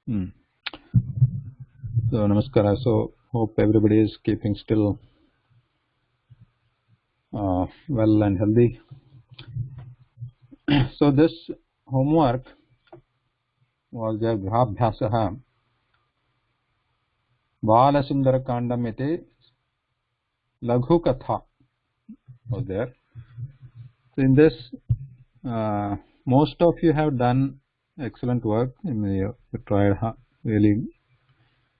Hmm. So namaskara. So hope everybody is keeping still well and healthy. So this homework was a Grhabhyasaha Balasundarakandam iti Laghu Katha was there. So in this, most of you have done excellent work. You tried really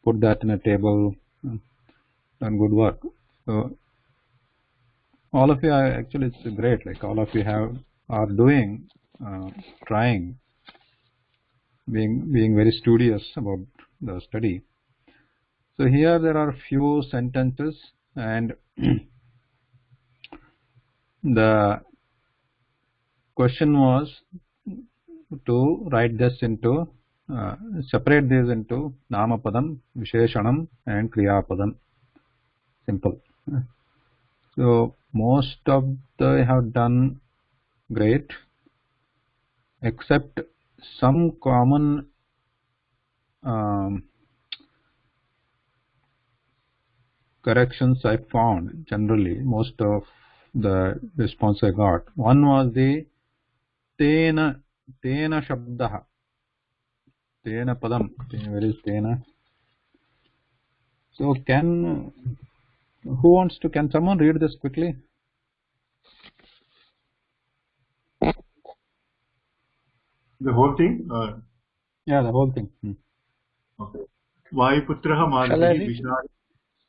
put that in a table, done good work. So all of you are actually, it's great. Like all of you are doing, trying, being very studious about the study. So here there are few sentences, and the question was to write this into separate these into Namapadam, Visheshanam and Kriyapadam. Simple. So most of they have done great, except some common corrections I found. Generally, most of the response I got. One was the Tena Shabdaha. Tena Padam. Where is Tena? So can someone read this quickly? The whole thing? Yeah, the whole thing. Okay. वायुपुत्रः मारुतिः विशाल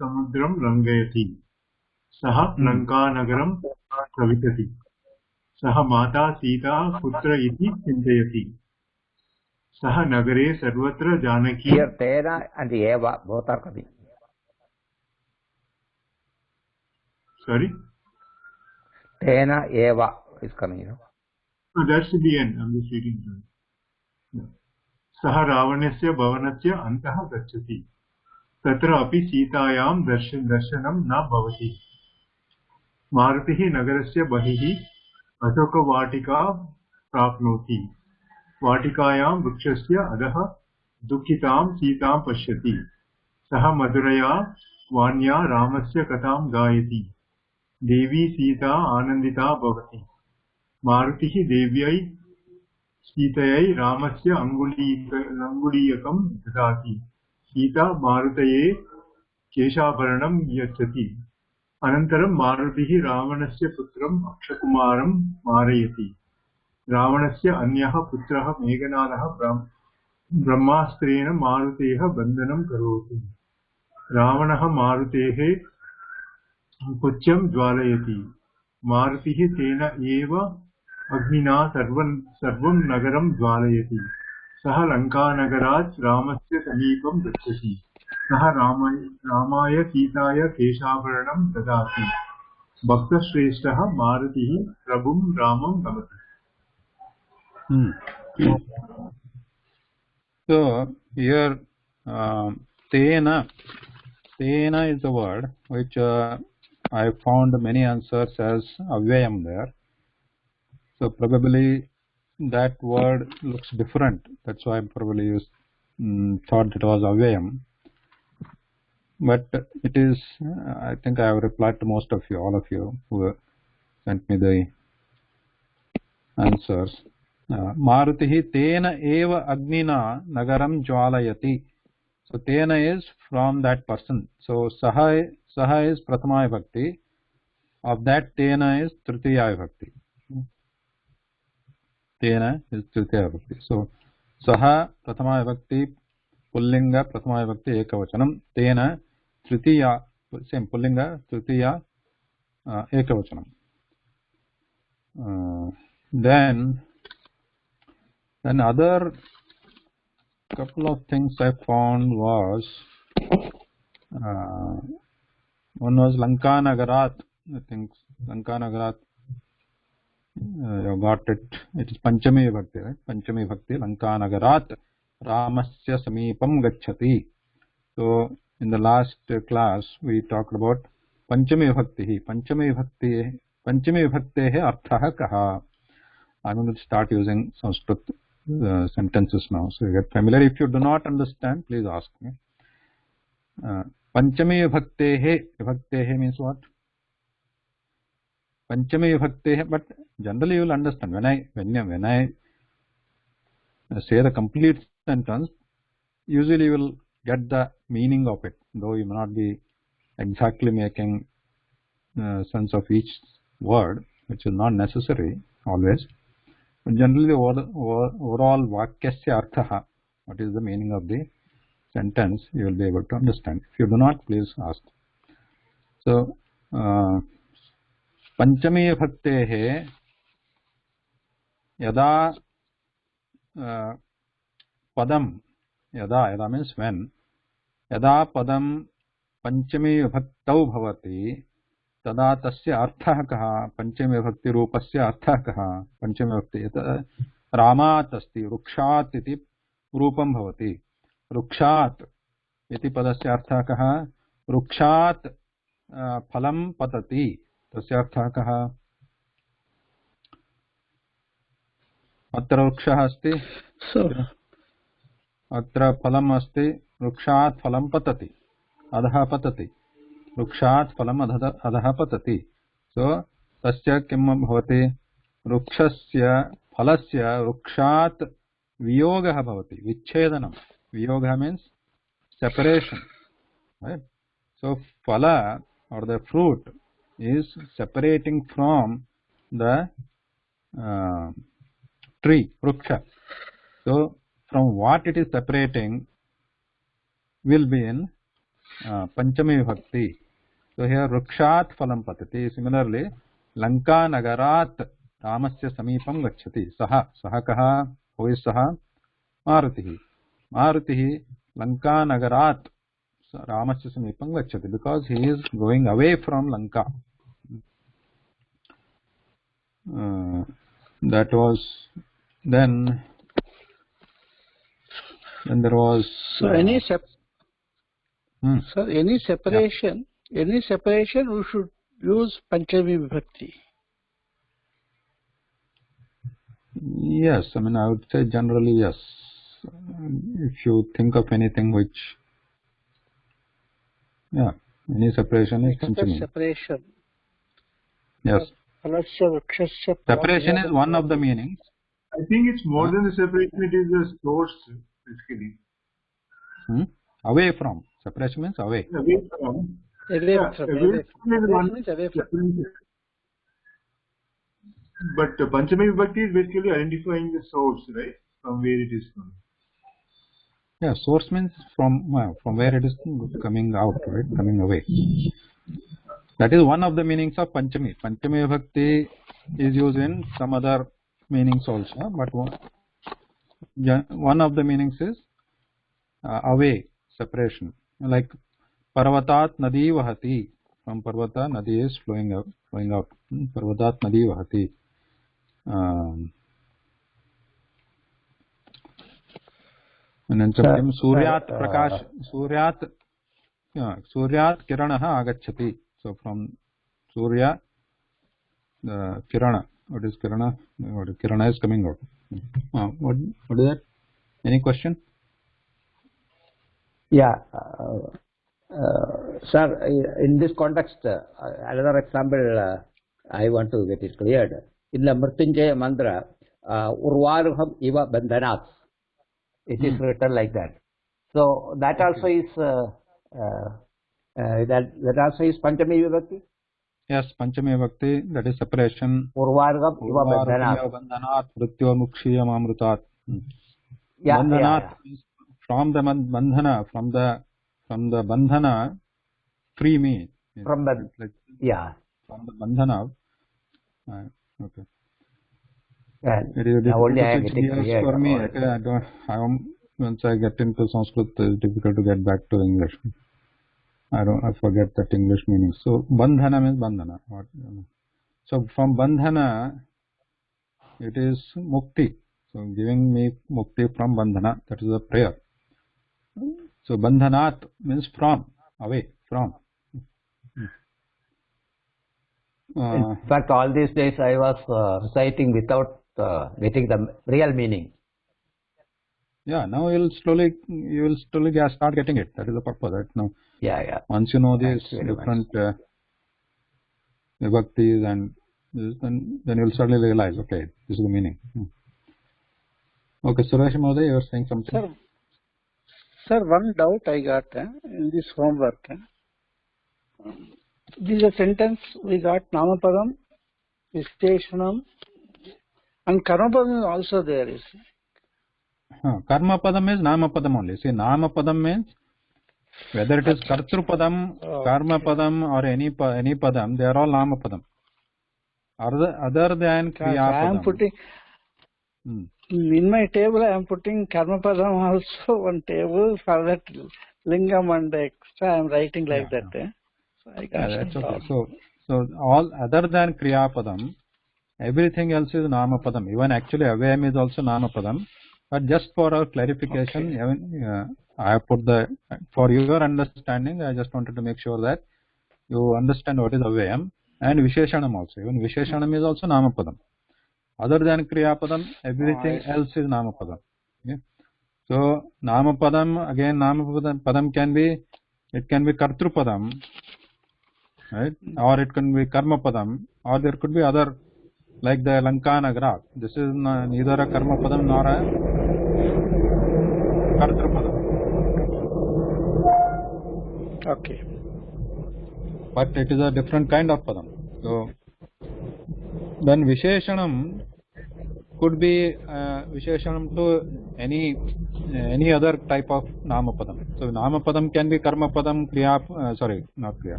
समुद्रं रङ्गयति सः लङ्कानगरं प्रविशति सः माता सीता कुत्र इति चिन्तयति सः नगरे सर्वत्र Janaki. Here Tena and Eva both are coming. Sorry? Tena Eva is coming, you know. No, that's the end. I'm just reading. सः रावणस्य भवनस्य अन्तः गच्छति तत्र अपि सीतायां दर्शनं न भवति मारुतिः नगरस्य बहिः अशोकवाटिका प्राप्नोति वाटिकायां वृक्षस्य अधः दुःखितां सीतां पश्यति सः मधुरया वाण्या रामस्य कथां गायति देवी सीता आनन्दिता भवति मारुतिः देव्यै सीतयै रामस्य अङ्गुलीयकं ददाति सीता मारुतये केशाभरणं यच्छति अनन्तरं मारुतिः रावणस्य पुत्रम् अक्षकुमारं मारयति रावणस्य अन्यः पुत्रः मेघनादः ब्रह्मास्त्रेण मारुतेः बन्धनं करोति रावणः मारुतेः पुच्छं ज्वालयति मारुतिः तेन एव अग्निना सर्वं नगरं ज्वालयति सः लङ्कानगरात् रामस्य समीपं गच्छति सः रामाय सीताय केशाभरणं ददाति भक्तश्रेष्ठः मारुतिः प्रभुं रामं भवति. So here Tena is the word which I found many answers as avyayam there. So probably that word looks different. That's why I probably thought it was avyayam. But it is. I think I have replied to most of you, all of you who sent me the answers. Marutihi tena eva agnina nagaram jwalayati. So tena is from that person. So saha is prathama vibhakti. Of that tena is tritiya vibhakti. Tena is tritiya vibhakti. So saha prathama vibhakti, pullinga prathama vibhakti ekavachanam. Tena tritiya, same pullinga tritiya ekavachanam. Then other couple of things I found was one was Lankanagarat. I think Lankanagarat. You got it. It is Panchami Vibhakti, right? Panchami Vibhakti. Lankanagarat Ramasya Samipam Gacchati. So in the last class we talked about Panchami Vibhakti. Panchami Vibhaktehe Arthaha Kaha. I'm going to start using Sanskrit sentences now, so you get familiar. If you do not understand, please ask me. Panchami vibhaktehe means what? Panchami vibhaktehe, but generally you will understand. When I say the complete sentence, usually you will get the meaning of it, though you may not be exactly making sense of each word, which is not necessary always. But generally, the overall vakyasya artha, what is the meaning of the sentence, you will be able to understand. If you do not, please ask. So, panchami vibhaktehe yada padam, yada means when, yada padam panchami vibhaktau bhavati, तदा तस्य अर्थः कः? पंचमी विभक्ति रूपस्य अर्थः कः? पंचमी विभक्ति रामात् अस्ति, वृक्षात् इति रूपं भवति. वृक्षात् इति पदस्य अर्थः कः? वृक्षात् फलं पतति, तस्य अर्थः कः? अत्र वृक्षः अस्ति, अत्र फलम् अस्ति, वृक्षात् फलं पतति, अधः पतति. वृक्षात् फलम् अधः पतति. सो तस्य किं भवति? वृक्षस्य फलस्य वृक्षात् वियोगः भवति, विच्छेदनं. वियोगः means separation, right? So phala or the fruit is separating from the tree, vruksha. So from what it is separating will be in panchami vibhakti. So here vrukshat phalam patati. Similarly, Lanka nagarat ramasya samipam gacchati. Saha kaha? Who is saha? Marutihi. Marutihi Lanka nagarat ramasya samipam gacchati, because he is going away from Lanka. That was then there was any separation we should use panchami vibhakti. Yes, I mean I would say generally yes. If you think of anything which, any separation is panchami. Separation. Yes. Separation is one of the meanings. I think it's more than the separation, it is the source, basically. Away from. Separation means away. Away from. Away from. But Panchami Vibhakti is basically identifying the source, right? From where it is from. Yeah, source means from where it is coming out, right? Coming away. That is one of the meanings of Panchami. Panchami Vibhakti is used in some other meanings also, but one of the meanings is away, separation. Like Parvatat Nadi Vahati. From Parvata, Nadi is flowing out. Parvatat Nadi Vahati. अनन्तरं सूर्यात् प्रकाश सूर्यात् किरणः आगच्छति. So from Surya, the kirana, what is kirana? Kirana is coming out. What is that? Any question? Yeah, sir. In this context, another example I want to get it cleared. In the Mrityunjaya mantra, Urvaruham iva bandhanat. It is written like that. So that also is that also is Panchami Vibhakti. Yes, Panchami Vibhakti. That is separation. Urvargam iva bandhanat. Mrityo mukshiyam amrutat. Bandhanat from the bandhana, from the bandhana, free me. From the from the bandhana. Okay. It is only I am getting clear for me. Once I get into Sanskrit, it's difficult to get back to English. I forget that English meaning. So bandhana means bandhana. So from bandhana, it is mukti. So giving me mukti from bandhana, that is a prayer. So bandhanat means from, away, from. In fact, all these days I was reciting without getting the real meaning. Yeah, now you will slowly start getting it. That is the purpose, right? Now, Yeah. once you know these Thanks very much. different vibhaktis and this, then you will suddenly realize, okay, this is the meaning. Okay, Suresh Mahoday, you were saying something. Sir, one doubt I got in this homework. This is a sentence we got Namapadam, Visteshanam, and Karmapadam is also there. You see. Karma padam is nama padam only. See, nama padam means whether it is kartru padam, karma padam, or any padam, they are all nama padam. Other than kriya I am padam. putting in my table. I am putting karma padam also one table for that lingam and extra. I am writing like that. So I got that's okay. So all other than kriya padam, everything else is nama padam. Even actually avyayam is also nama padam. But just for our clarification, even, I have put for your understanding, I just wanted to make sure that you understand what is avyayam and visheshanam also. Even visheshanam is also nama padam. Other than kriya padam, everything else is nama padam. Okay? So nama padam, again nama padam can be kartru padam, right? Or it can be karma padam, or there could be other, like the Lankana Graph. This is neither a karma padam nor a kartru padam. Okay. But it is a different kind of padam. So then visheshanam could be visheshanam to any other type of nama padam. So nama padam can be karma padam,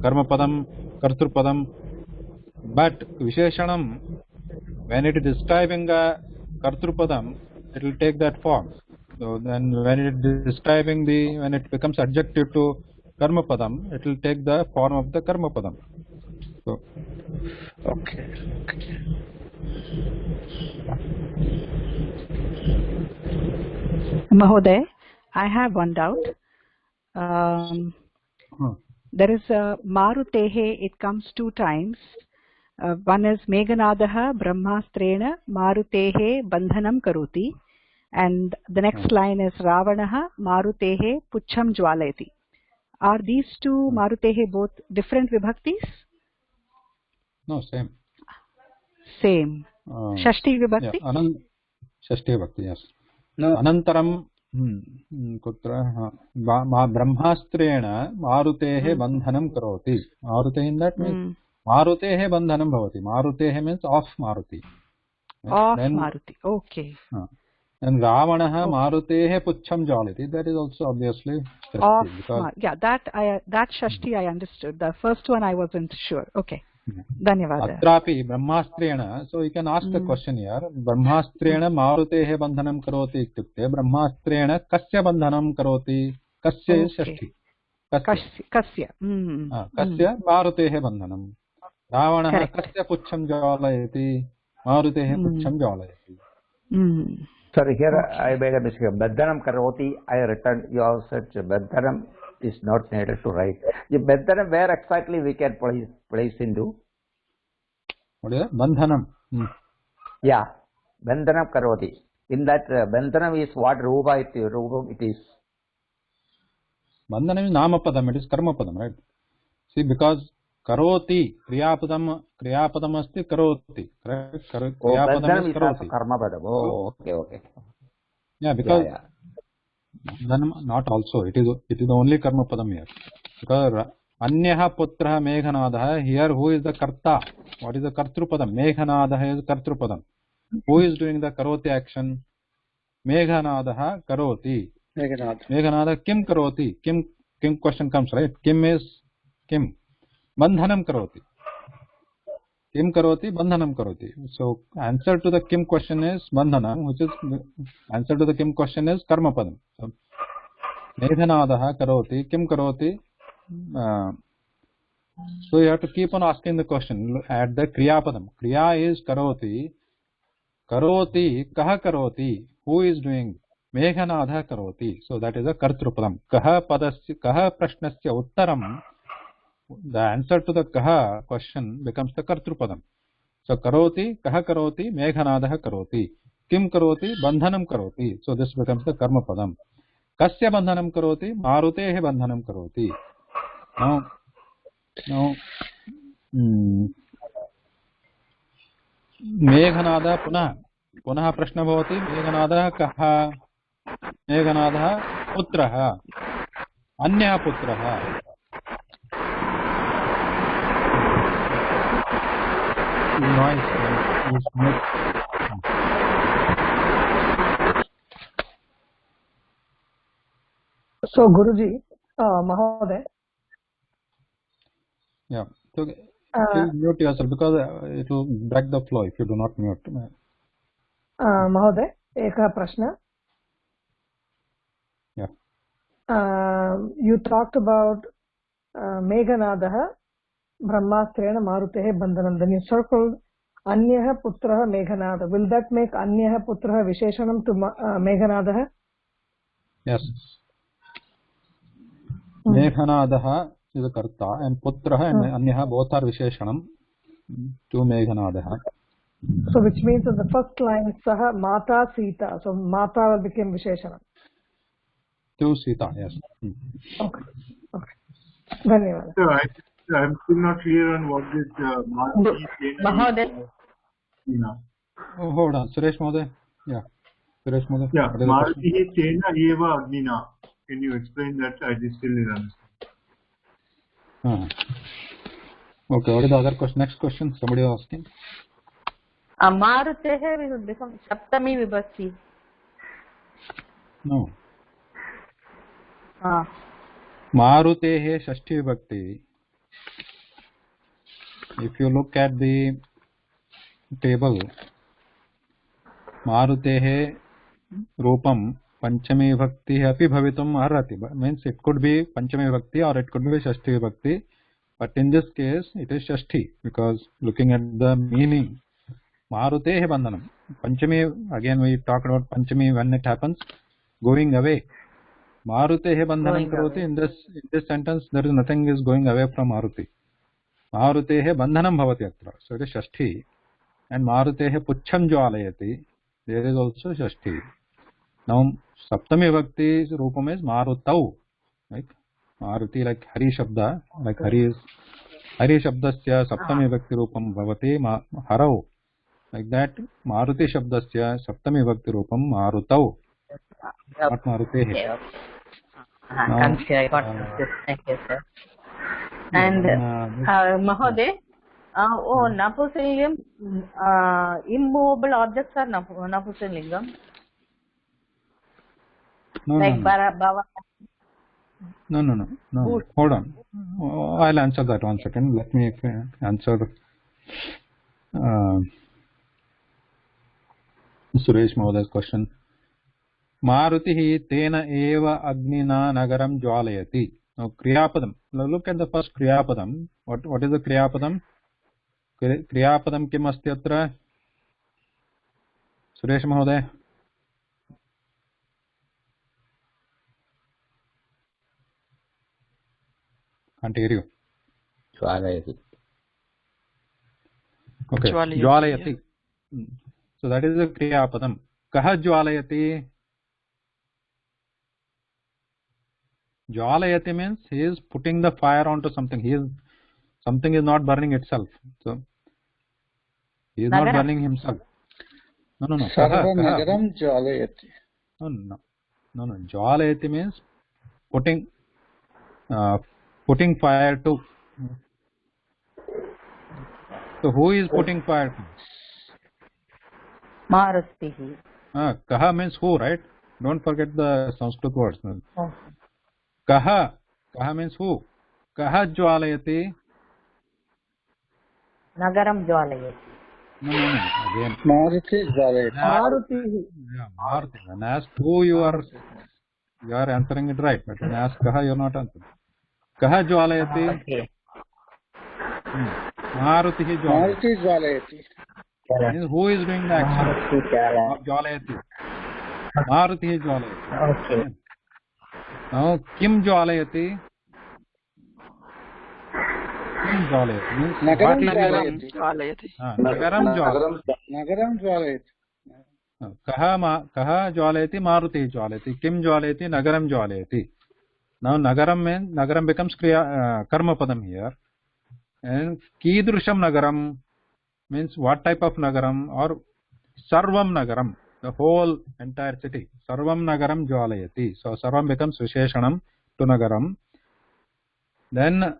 karma padam, kartru padam. But visheshanam, when it is describing a kartru padam, it will take that form. So then when it is describing when it becomes adjective to karma padam, it will take the form of the karma padam. So okay. Mahoday, I have one doubt. There is a Marutehe, it comes 2 times. One is Meghanadaha Brahmastrena Marutehe Bandhanam Karoti, and the next line is Ravanaha Marutehe Puchham Jwalayati. Are these 2 Marutehe both different vibhaktis? No, same. Same. Shashti vibhakti? Yeah, Shashti vibhakti, yes. No. Anantaram kutra brahmastrena marutehe bandhanam karoti. Marutehe in that means marutehe bandhanam bhavati. Marutehe means of Maruti. Of Maruti, okay. And Ravanaha marutehe puchham jwalati. That is also obviously Shashti. Yeah, that Shashti I understood. The first one I wasn't sure. Okay. Dhanyavada. Atrapi brahmastrena. So you can ask the question here. Brahmastrena marutehe bandhanam karoti ityukte. Brahmastrena kasya bandhanam karoti. Kasya is Shashti. Kasya. Kasya marutehe bandhanam. Ravanaha kasya puchham jwalayati. Marutehe puchham jwalayati. Sorry, here I made a mistake. Bandhanam karoti, I returned. You have said bandhanam is not needed to write. The bandhanam, where exactly we can place into? What is that? Bandhanam. Yeah, bandhanam karoti. In that bandhanam is what rupa it is? Bandhanam is nama padam, it is karma padam, right? See, because karoti, kriyapadam asti karoti, correct? Kriyapadam is karoti. Karma padam. Oh, okay. Yeah, because not also, it is the only karma padam here. Because anyaha putraha meghanadaha, here who is the karta? What is the kartru padam? Meghanadaha is kartru padam. Who is doing the karoti action? Meghanadaha karoti. Meghanada kim karoti? Kim question comes, right? Kim is kim. Bandhanam karoti. Kim karoti, bandhanam karoti. So answer to the kim question is bandhanam, which is answer to the kim question is karma padam. So meghanadaha karoti, kim karoti. So you have to keep on asking the question at the kriya padam. Kriya is karoti. Karoti, kaha karoti. Who is doing? Meghanadaha karoti. So that is a kartru padam. Kaha prashnasya uttaram. The answer to the kaha question becomes the kartru padam. So karoti, kaha karoti, meghanadaha karoti. किं करोति बन्धनं करोति so this becomes the कर्मपदम कस्य बन्धनं करोति मारुतेः बन्धनं करोति now मेघनादः पुनः प्रश्नः भवति मेघनादः कः मेघनादः पुत्रः अन्यः पुत्रः So Guruji, Mahoday. Yeah. So please mute yourself because it will break the flow if you do not mute. Mahoday, ekah prashna. Yeah. You talked about Meghanadaha Brahmastrena Marutehe Bandhanam. Then you circled Anyaha Putraha Meghanada. Will that make Anyaha Putraha Visheshanam to Meghanadaha? Yes. Meghanadaha is a karta and Putraha and Anyaha both are Visheshanam to Meghanadaha. So which means that the first line Saha Mata Sita. So Mata became Visheshanam. To Sita, yes. Okay. Dhanyawad. So I'm still not clear on what this Maruti Mahoday. Oh, hold on, Suresh Mohoday. Yeah, Suresh Mohoday. Yeah, Maruti Chena Eva Agnina. Can you explain that? I just still didn't understand. Okay, what is the other question? Next question, somebody was asking. Marutehe will become Saptami Vibhakti. No. Marutehe Shashti Vibhakti. If you look at the table, Marutehe Rupam Panchami Vibhakti api bhavitum arhati. Means it could be Panchami Vibhakti or it could be Shashti Vibhakti. But in this case, it is Shashti because looking at the meaning, Marutehe Bandhanam. Panchami, again we talked about Panchami when it happens, going away. Marutehe Bandhanam Karoti. In this sentence, there is nothing is going away from Maruti. Marutehe Bandhanam Bhavati Atra. So it is Shashti. And Marutehe Puchham Jwalayati. There is also Shashti. Now, Saptami Vibhakti Rupam is Marutau. Like Maruti, like Hari Shabda, like Hari Shabdasya Saptami Vibhakti Rupam Bhavati Harau. Like that, Maruti Shabdasya Saptami Vibhakti Rupam Marutau. Not Marutehe. Thank you, sir. And Mahoday, Napusalingam, immovable objects are Napusalingam. No, like Baba. No. Hold on. I'll answer that 1 second. Let me answer Suresh Mohoday's question. Marutihi tena eva agnina nagaram jwalayati. Now Kriyapadam. Now look at the first Kriyapadam. What is the Kriyapadam? Kriyapadam kim asti atra? Suresh Mohoday. Can't hear you. Jwalayati. Okay. Jwalayati. So that is the Kriyapadam. Kaha jwalayati? Jwalayati means he is putting the fire onto something. Something is not burning itself. So he is not burning himself. No. Sarva nagaram jwalayati. No. Jwalayati means putting fire to. So who is putting fire to? Marutihi. Kaha means who, right? Don't forget the Sanskrit words. Kaha means who? Kaha jwalayati? Nagaram jwalayati. No. Again. Maruti jwalayati. Maruti. Yeah, Maruti. When asked who you are answering it right. But when asked kaha, you are not answering. Kaha jwalayati? Okay. Maruti jwalayati. Means who is doing the action of jwalayati? Maruti jwalayati. Okay. Now, kim jwalayati? Kim jwalayati means Nagaram what is jwalayati. Nagaram jwalayati. Nagaram jwalayati. कः ज्वालयति? Maruti ज्वालयति. Kim ज्वालयति? Nagaram ज्वालयति. Now nagaram becomes karma padam here. And kidrusham nagaram means what type of nagaram? Or sarvam nagaram, the whole entire city. Sarvam nagaram jwalayati. So sarvam becomes visheshanam to nagaram. Then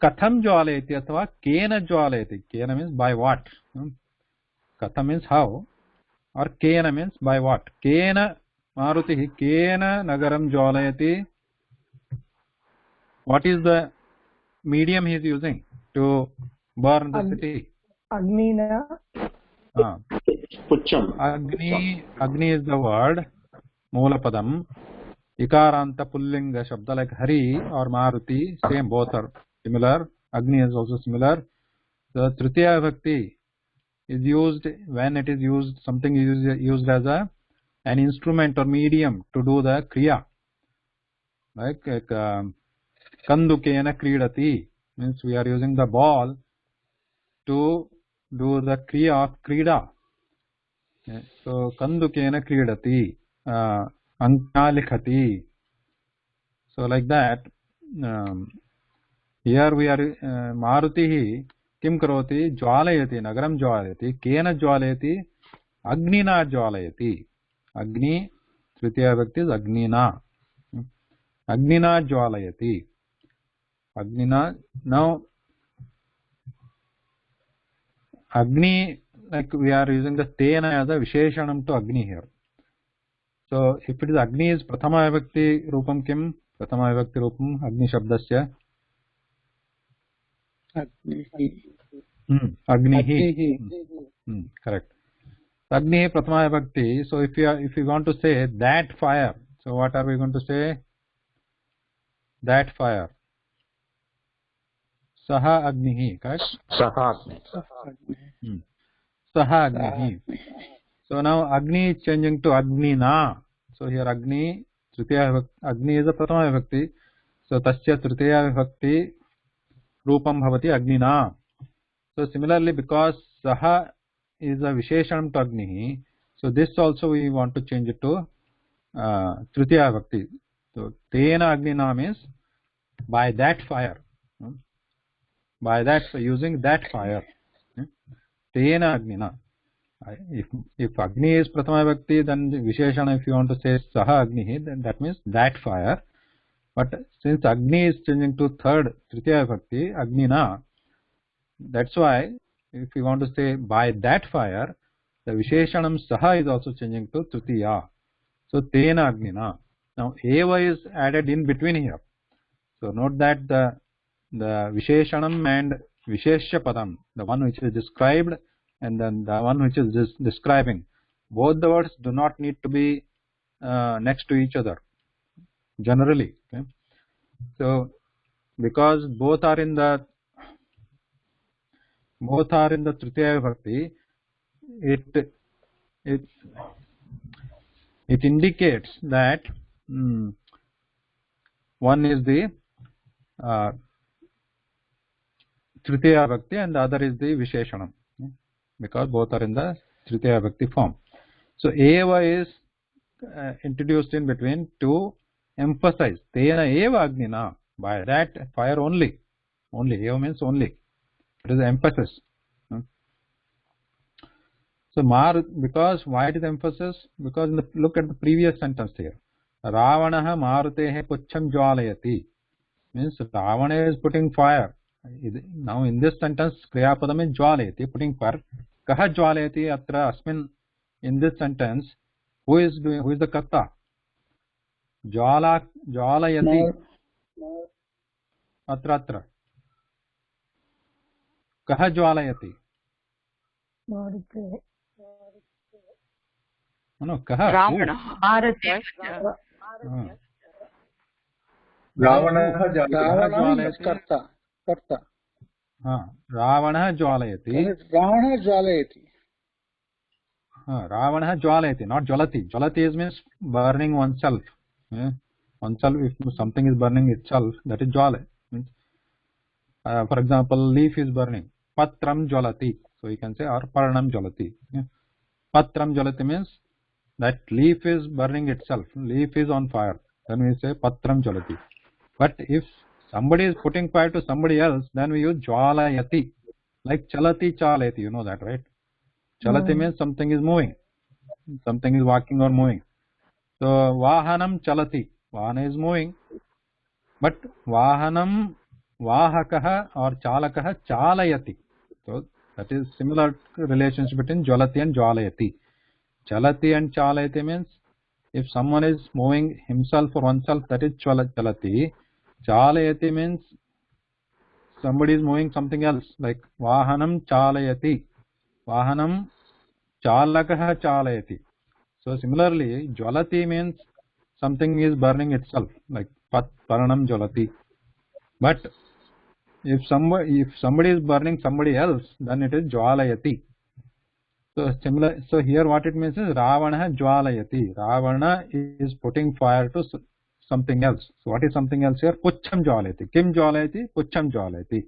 katham jwalayati athva kena jwalayati. Kena means by what? Katham means how, or kena means by what. Kena Marutihi kena nagaram jwalayati. What is the medium he is using to burn the city? Agnina. Agni is the word. Moola padam. Ikaranta pullinga shabda like Hari or Maruti, same, both are similar. Agni is also similar. The Tritiya Bhakti is used when it is used, something is used as an instrument or medium to do the kriya. Like Kandukena Kridati means we are using the ball to do the kriya of krida. So Kandukena Kridati, Ankalikhati. So like that, here we are Maruti Kim Karoti Jwalayati, Nagaram Jwalayati, Kena Jwalayati, Agnina Jwalayati. Agni, Tritiya Bhakti is Agnina. Agnina Jwalayati. Agnina. Now, Agni, like we are using the Tena as a Visheshanam to Agni here. So, if it is Agni is Prathama Vibhakti Rupam Kim? Prathama Vibhakti Rupam Agni Shabdasya? Agnihi. Correct. Agnihi Prathama Vibhakti. So, if you want to say that fire, so what are we going to say? That fire. Saha Agnihi, correct? Saha Agni. Saha Agnihi. So now Agni is changing to Agnina. So here Agni, Tritiya Vibhakti, Agni is a Prathama Vibhakti. So Tasya Tritiya Vibhakti Rupam Bhavati Agnina. So similarly, because Saha is a Visheshanam to Agni, so this also we want to change it to Tritiya Vibhakti. So Tena Agnina means by that fire. By that, so using that fire. Tena Agnina. If Agni is Prathama Vibhakti, then Visheshana, if you want to say Saha Agnihi, then that means that fire. But since Agni is changing to third, Tritiya Vibhakti, Agnina, that's why if you want to say by that fire, the Visheshanam Saha is also changing to Tritiya. So Tena Agnina. Now Eva is added in between here. So note that the Visheshanam and Vishesha Padam, the one which is described and then the one which is describing, both the words do not need to be next to each other generally. Okay? So because both are in the Tritiya Vibhakti, it indicates that one is the Tritiya Vibhakti and the other is the Visheshanam, because both are in the Tritiya Vibhakti form. So Eva is introduced in between to emphasize Tena Eva Agnina, by that fire only. Only, Eva means only. It is the emphasis. So because why it is emphasis? Because look at the previous sentence here. Ravanaha Marutehe Pucham Jwalayati. Means Ravana is putting fire. Now in this sentence, Kriyapadam is Jwalayati, putting fire. Kaha Jwalayati atra asmin. In this sentence, who is the Karta? Jwalayati. Atra. Kaha Jwalayati? No, Kaha? Ravana. Ravana Jwalayati. Ravana Jwalayati, not Jwalati. Jwalati means burning oneself. Oneself, if something is burning itself, that is Jwala. For example, leaf is burning. Patram Jwalati. So you can say, or Parnam Jwalati. Patram jalati means that leaf is burning itself. Leaf is on fire. Then we say patram jalati. But if somebody is putting fire to somebody else, then we use jwalayati. Like chalati chalayati, you know that, right? Chalati means something is moving. Something is walking or moving. So vahanam chalati. Vahana is moving. But vahanam vahakah or chalakah chalayati. So that is similar relationship between jwalati and jwalayati. Chalati and chalayati means if someone is moving himself or oneself, that is chalati. Chalayati means somebody is moving something else, like vahanam chalayati. Vahanam chalakah chalayati. So similarly, jwalati means something is burning itself, like paranam jwalati. But if somebody is burning somebody else, then it is jwalayati. So similar. So here what it means is Ravana jwalayati. Ravana is putting fire to something else. So what is something else here? Puchham jwalayati. Kim jwalayati? Puchham jwalayati.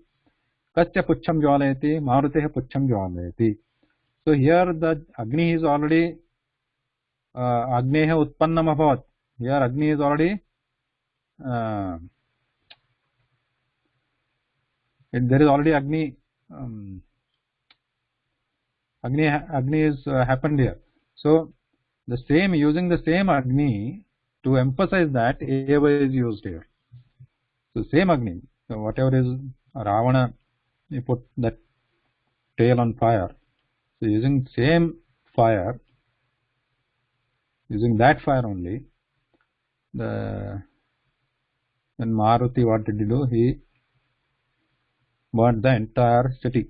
Kasya puchham jwalayati? Maruteh puchham jwalayati. So here the Agni is already Agneha utpannam abhavat. Here Agni is already there is already Agni. Agni is happened here. So the same, using the same Agni to emphasize that Eva is used here. So same Agni. So whatever is Ravana, you put that tail on fire. So using same fire, using that fire only, then Maruti, what did he do? He burnt the entire city.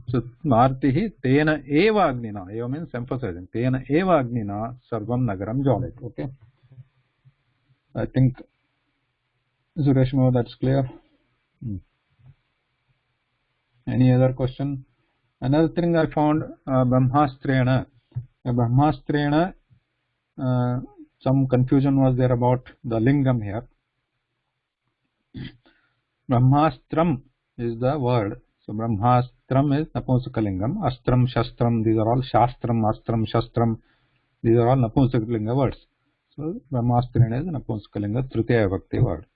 So Maruti tena eva agnina. Eva means emphasizing. Tena eva agnina sarvam nagaram jwalayati. Okay. I think Sureshma, that's clear. Any other question? Another thing I found, Brahmastrena. Brahmastrena, some confusion was there about the lingam here. Brahmastram is the word. So Brahmastram is Napunsaka-lingam. Astram, Shastram, these are all Shastram, Astram, Shastram. These are all Napunsaka-linga words. So Brahmastrena is Napunsaka-linga, Tritiya Vibhakti word.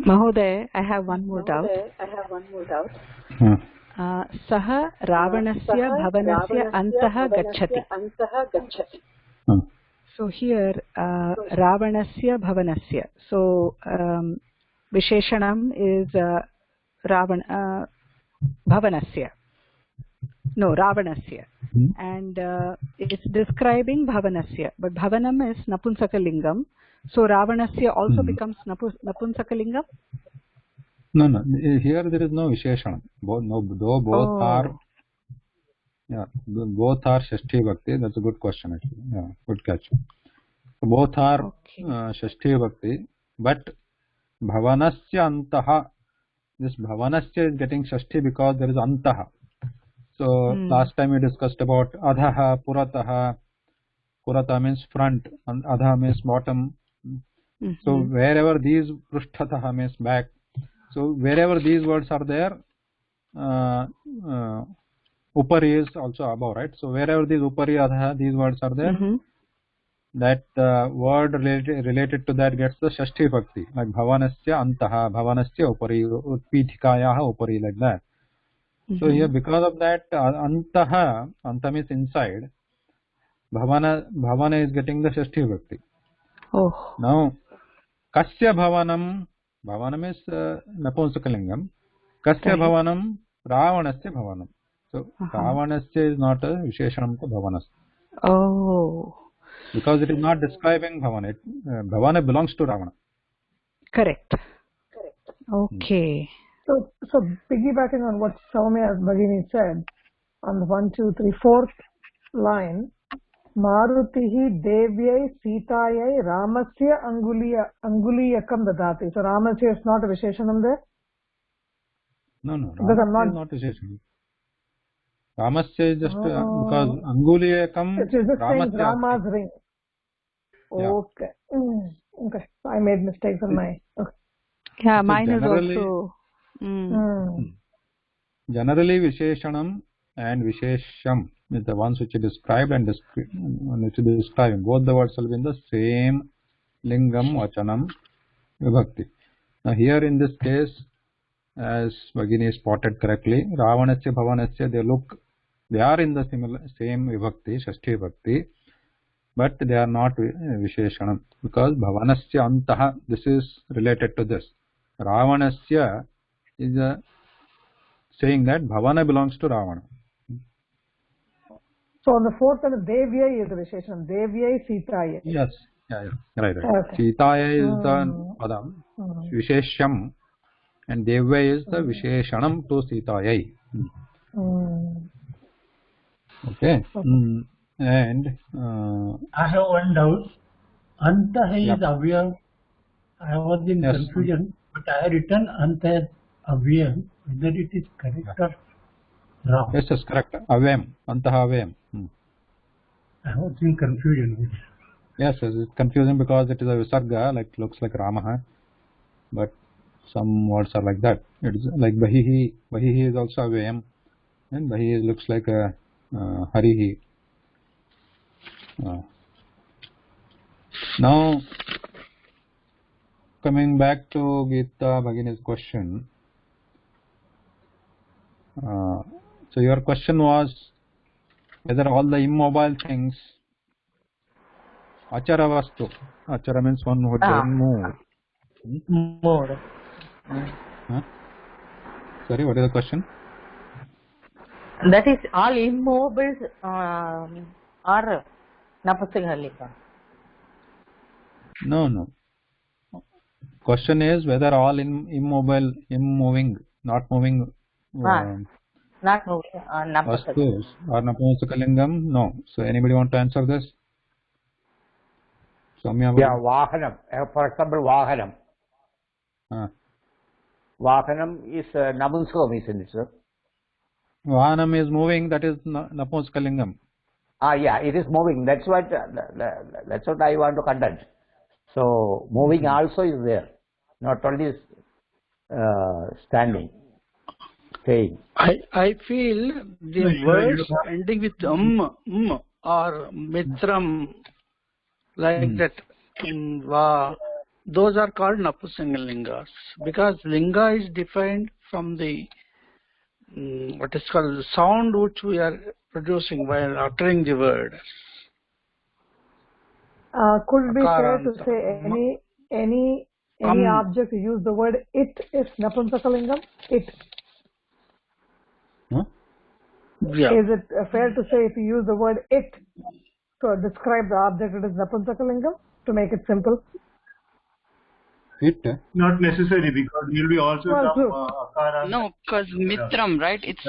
Mahoday, I have one more doubt. Saha Ravanasya Bhavanasya Antah Gacchati. So here Ravanasya Bhavanasya. So Visheshanam is Bhavanasya. No, Ravanasya. And it's describing Bhavanasya. But Bhavanam is Napunsaka-lingam. So Ravanasya also becomes Napunsaka-lingam? No. Here there is no Visheshanam. Both are. Yeah, both are Shashti Bhakti. That's a good question actually. Yeah, good catch. So both are Shashti Bhakti, but Bhavanasya Antaha. This Bhavanasya is getting Shashti because there is Antaha. So last time we discussed about Adhaha, Purataha. Purata means front, and Adha means bottom. So wherever these Prushtataha means back. So wherever these words are there, Upari is also above, right? So wherever these Upari, Adha, these words are there, that word related to that gets the Shashti Bhakti, like Bhavanasya Antaha, Bhavanasya Upari, Utpithikayaha Upari, like that. So here, because of that, Antaha, Anta means inside, Bhavana is getting the Shashti Bhakti. Oh. Now, Kasya Bhavanam, Bhavanam is Napunsaka-lingam, Kasya Bhavanam, Ravanasya Bhavanam. So, Ravanasya is not a Visheshanam to Bhavanasya. Oh. Because it is not describing Bhavana. Bhavana belongs to Ravana. Correct. Okay. So piggybacking on what Soumya Bhagini said, on the 1, 2, 3, 4th line, Marutihi Devyai Sitayai Ramasya Anguliyakam Dadati. So Ramasya is not a Visheshanam there? No. Ramasya is not Visheshanam. Ramasya is just because Anguliyakam. It is just saying Rama's ring. Okay. Okay. So I made mistakes on my. Okay. Yeah, So mine is generally, also. generally Visheshanam and Vishesham is the ones which are described and which are describing. Both the words will be in the same lingam, vachanam, vibhakti. Now here in this case, as Bhagini spotted correctly, Ravanasya, Bhavanasya, they are in the same vibhakti, Shashti vibhakti, but they are not Visheshanam, because Bhavanasya antaha, this is related to this. Ravanasya is saying that Bhavana belongs to Ravana. So on the fourth one, Devyai is the Visheshanam. Devyai Sitaya. Yes. Yeah. Right. Okay. Sitaya is the padam, Visheshyam, and Devya is the Visheshanam to Sitayai. Okay. And I have one doubt. Anta is Avyam. I was in confusion, but I have written Anta as Avyam. Whether it is correct or wrong? yes, correct. Avyam, Antaha Avyam. I was in confusion. Yes, it's confusing because it is a Visarga, looks like Ramaha, but some words are like that. It is like Bahihi. Bahihi is also Avyam, and Bahihi looks like a Harihi. Now, coming back to Gita Bhagini's question. So your question was whether all the immobile things, achara vastu, achara means one who doesn't move. Mode. Sorry, what is the question? That is all immobiles are Napusingalika. No. Question is whether all immobile, moving, not moving Not moving. vastus are Napunsaka-lingam? No. So anybody want to answer this? Samya? Yeah, Vahanam. For example, Vahanam. Vahanam is Napunsakam, isn't it, sir? Vahanam is moving, that is Napunsaka-lingam. Yeah, it is moving. That's what I want to contend. So moving also is there, not only standing, staying. I feel the words ending with or mitram, like that, those are called Napusingalingas, because linga is defined from the what is called the sound which we are producing while uttering the word. Could it be fair to say any object you use the word it is Napunsakalingam? It. Yeah. Is it fair to say if you use the word it to describe the object, it is Napunsakalingam, to make it simple? It? Not necessarily, because there will be also some akara. No, because mitram, right? It's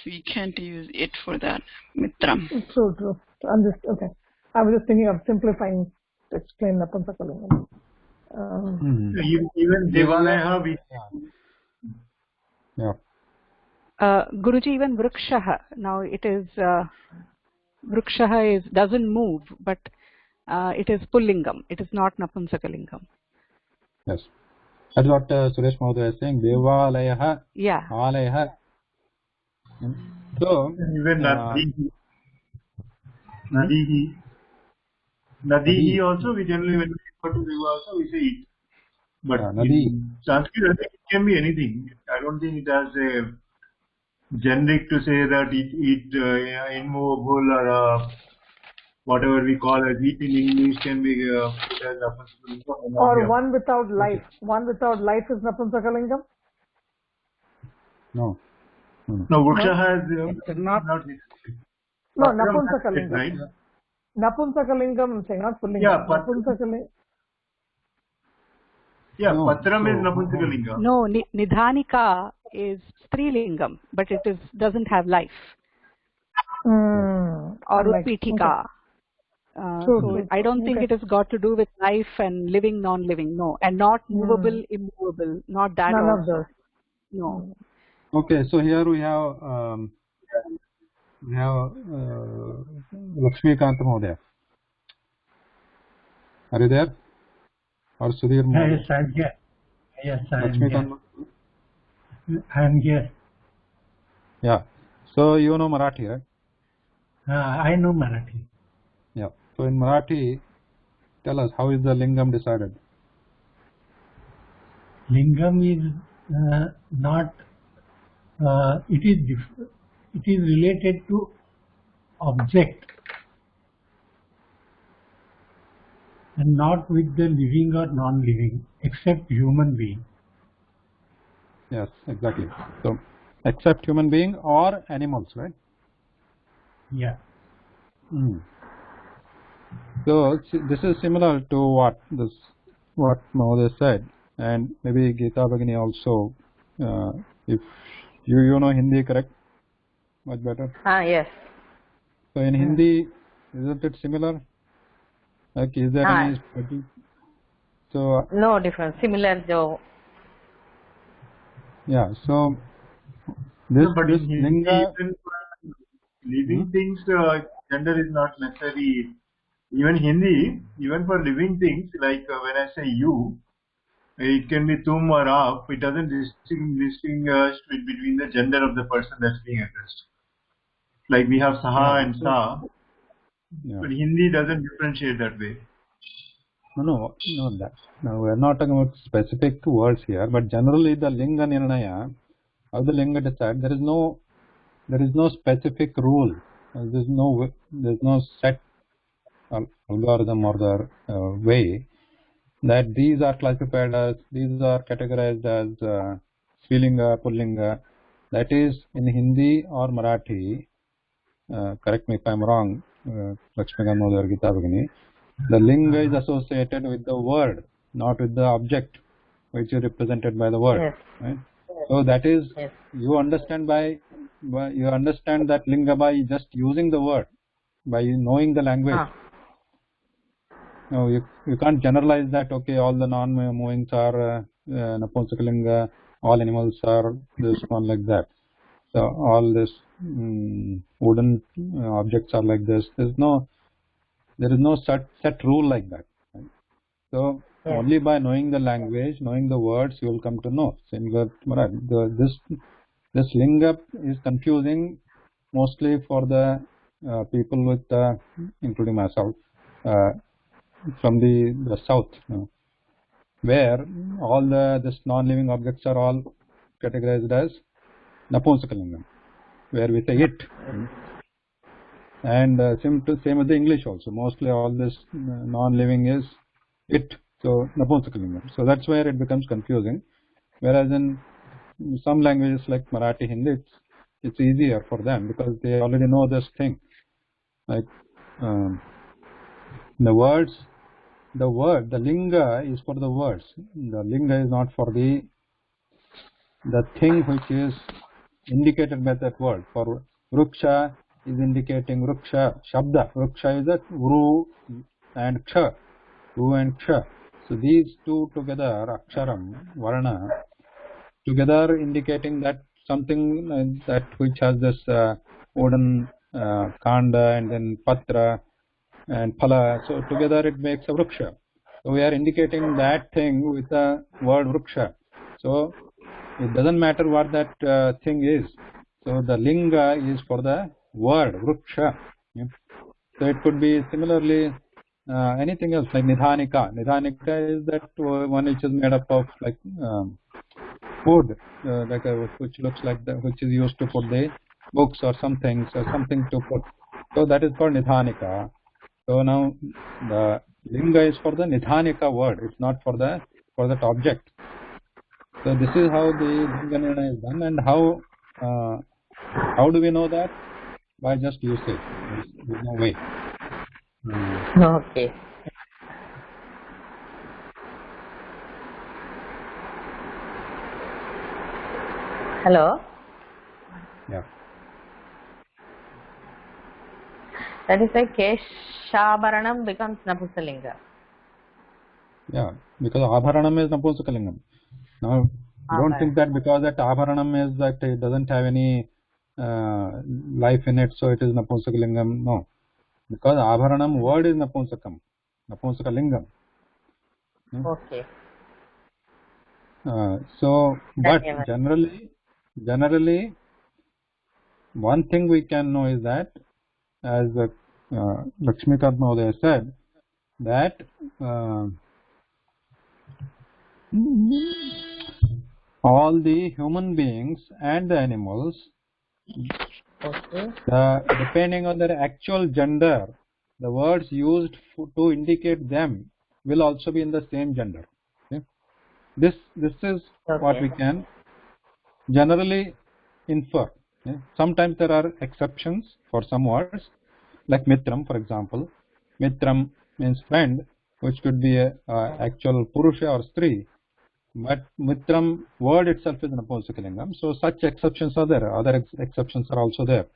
we can't use it for that. Mitram. True. I'm just okay. I was just thinking of simplifying to explain Napunsakalingam. Even Devalaya, we. Yeah. Guruji, even Vrikshaha. Now it is Vrikshaha doesn't move, but it is Pullingam. It is not Napunsakalingam. Yes. That's what Suresh Mahodaya is saying. Devalayaha. Yeah. Alayaha. So, even Nadihi also, we generally, when we refer to river also, we say it. But in Sanskrit, I think it can be anything. I don't think it has a generic to say that it immovable or whatever we call it. It in English can be put as Napunsakalingam. Or one without life. One without life is Napunsakalingam? No. No, Vriksha has not no, Napunsakalingam. Right? Napunsakalingam, I'm saying, not Pullingam. Yeah, Napunsakalingam. Yeah, Patram is Napunsakalingam. No, Nidhanika is Strilingam, but it doesn't have life. Or Utpitika. So I don't think it has got to do with life and living, non-living. No, and not movable, immovable. Not that. None also. of those. No. Okay, so here we have Lakshmikant Mahodaya. Are you there? or Sudhir Mohan? Yes, I'm here. Yes, I am Lakshmikant? here. I am here. Yeah. So you know Marathi, right? I know Marathi. Yeah. So in Marathi, tell us, how is the lingam decided? Lingam is not. It is related to object and not with the living or non-living, except human being. Yes, exactly. So except human being or animals, right? Yeah. So this is similar to what Mahoday said, and maybe Geeta Bhagini also. If you know Hindi, correct? Much better. Yes. So in Hindi, isn't it similar? Like, is there any? So no difference. Similar, Joe. yeah. So this But this in Hindi, linga. even for living things, gender is not necessary. Even Hindi, even for living things, like when I say you, it can be tum or aap. It doesn't distinguish between the gender of the person that's being addressed. Like we have saha and sa, but Hindi doesn't differentiate that way. No, we're not talking about specific words here, but generally the linga nirnaya, how the linga decides, there is no specific rule. There's no set algorithm or the way that these are classified as, these are categorized as Srilinga, Pullinga. That is in Hindi or Marathi. Correct me if I'm wrong, Lakshmikant Mohdar, Geeta Bhagini. The linga is associated with the word, not with the object, which is represented by the word. Yes. Right? So that is, you understand that linga by just using the word, by knowing the language. No, you can't generalize that. Okay, all the non-movings are Napumsakalinga, all animals are this one, like that. So all this wooden objects are like this. There is no set rule like that. Right? So only by knowing the language, knowing the words, you will come to know. Similar to Marathi. This linga is confusing mostly for the people with, including myself, from the south, where all this non-living objects are all categorized as Napumsakalingam, where we say it. And same with the English also. Mostly all this non-living is it. So Napumsakalingam. So that's where it becomes confusing. Whereas in some languages like Marathi, Hindi, it's easier for them because they already know this thing. Like the linga is for the words. The linga is not for the thing which is indicated by that word. For Vruksha is indicating Vruksha, Shabda. Vruksha is that Vru and Ksha. Vru and Ksha. So these two together, Aksharam, Varna, together indicating that something that which has this wooden Kanda and then Patra and Phala. So together it makes a Vruksha. So we are indicating that thing with the word Vruksha. So it doesn't matter what that thing is. So the linga is for the word Vruksha. Yeah. So it could be similarly anything else like Nidhanika. Nidhanika is that one which is made up of like food, like which looks like that, which is used to put the books or something to put. So that is called Nidhanika. So now the linga is for the Nidhanika word. It's not for that object. So this is how the linga nirnaya is done, and how do we know that? By just usage. There's no way. Okay. Hello. Yeah. That is why Keshabaranam becomes Napusalinga. Yeah, because Abharanam is Napusakalingam. Now, don't think that because that Abharanam is that it doesn't have any life in it, so it is Napusakalingam. No, because Abharanam word is Napusakalingam. Okay. So, but Dhanyavad. generally, one thing we can know is that, as Lakshmikant Mahodaya said, that all the human beings and the animals, Okay. depending on their actual gender, the words used to indicate them will also be in the same gender. Okay? This is what we can generally infer. Okay? Sometimes there are exceptions for some words, like mitram, for example. Mitram means friend, which could be a actual purusha or stri, but mitram word itself is Napunsaka-lingam. So such exceptions are there. Other exceptions are also there.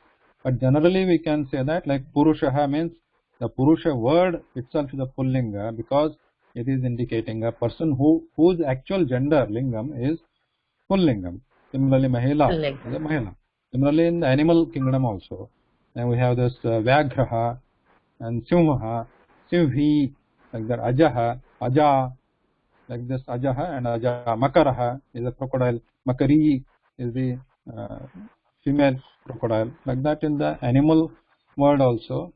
But generally we can say that, like purushaha means the purusha word itself is a pullinga because it is indicating a person whose actual gender lingam is pullingam. Similarly, mahila is a mahila. Similarly, in the animal kingdom also, then we have this vyagraha and simha, simhi, like that ajaha, aja, like this ajaha and aja. Makaraha is a crocodile. Makari is the female crocodile. Like that in the animal world also,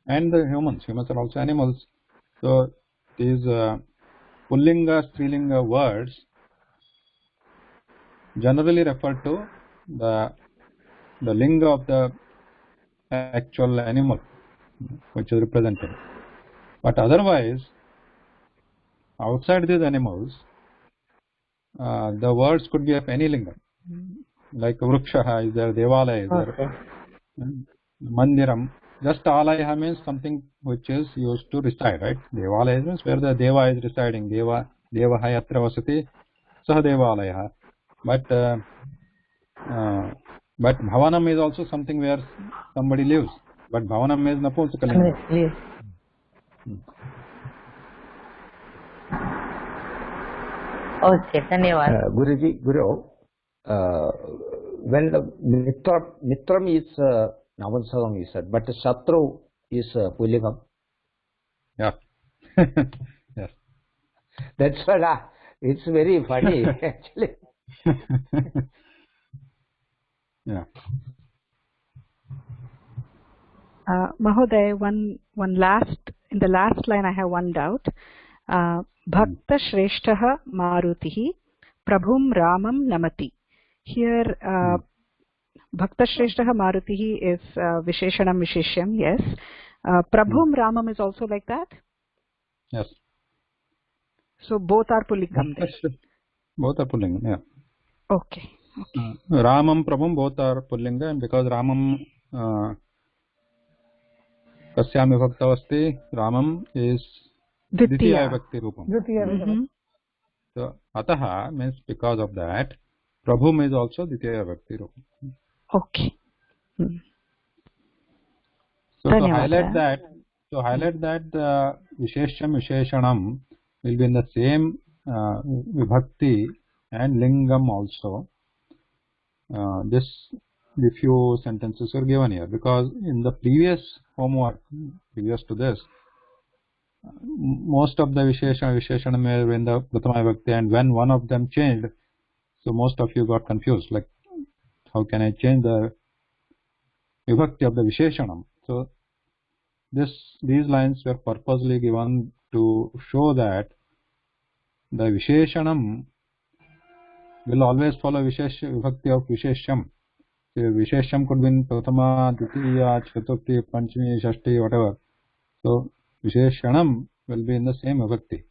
and the humans are also animals. So these pullinga, strilinga words generally refer to the linga of the actual animal which is represented. But otherwise, outside these animals, the words could be of any linga. Like Vrukshaha is there, Devalaya is there, Mandiram. Just alaya means something which is used to reside, right? Devalaya means where the Deva is residing. Devaha yatra vasati saha Devalaya. But bhavanam is also something where somebody lives. But bhavanam is Napunsaka-lingam. Okay, Dhanyavad. Guruji, Guru, when the mitram is Navansagam is said, but Shatru is Pulingam. Yeah. Yes. That's why it's very funny actually. Yeah. Mahoday, one last, in the last line I have one doubt. Bhakta Shreshtaha Marutihi Prabhum Ramam Namati. Here Bhakta Shreshtaha Marutihi is Visheshanam Visheshyam, yes. Prabhum Ramam is also like that? Yes. So both are Pullingam. Both are Pullinga, yeah. Okay. Ramam, Prabhum, both are Pullinga, and because Ramam Kasyami Bhaktavasti, Ramam is Ditiya Vibhakti Rupam. So Ataha means because of that, Prabhum is also Ditiya Vibhakti Rupam. Okay. So to highlight that, the Vishesham Visheshanam will be in the same Vibhakti and Lingam also. The few sentences are given here because in the previous homework, previous to this, most of the Visheshanam were in the Prathama Vibhakti, and when one of them changed, so most of you got confused, like how can I change the Vibhakti of the Visheshanam? So these lines were purposely given to show that the Visheshanam will always follow Vibhakti of Vishesham. So Vishesham could be in Prathama, Ditiya, Chaturthi, Panchami, Shashti, whatever. So Visheshanam will be in the same Vibhakti.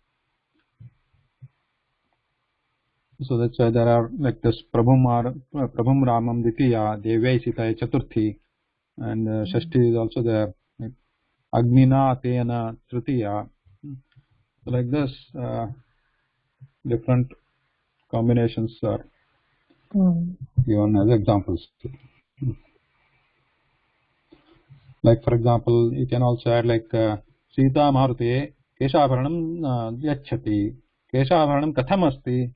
So that's why there are like this Prabhum Ramam Ditiya, Devai Sitaya Chaturthi, and Shashti is also there. Like, Agnina Tena Tritiya. So like this, different combinations are given as examples. Like for example, you can also add like Sita Marute Keshabharanam Yachati. Keshabharanam Katham Asti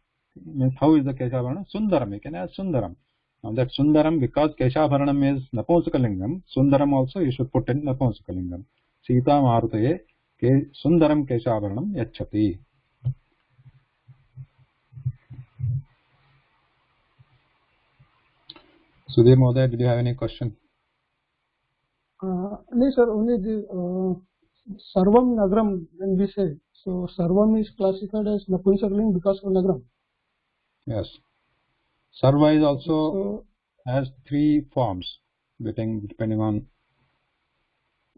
means how is the Keshabharanam? Sundaram. You can add Sundaram. Now that Sundaram, because Keshabharanam is Napunsaka-lingam, Sundaram also you should put in Napunsaka-lingam. Sita Marute Sundaram Keshabharanam Yachati. Sudhir Mohoday, did you have any question? No, sir. Only the Sarvam Nagram when we say. So Sarvam is classified as Napunsakling because of Nagram. Yes. Sarva is also has 3 forms, depending on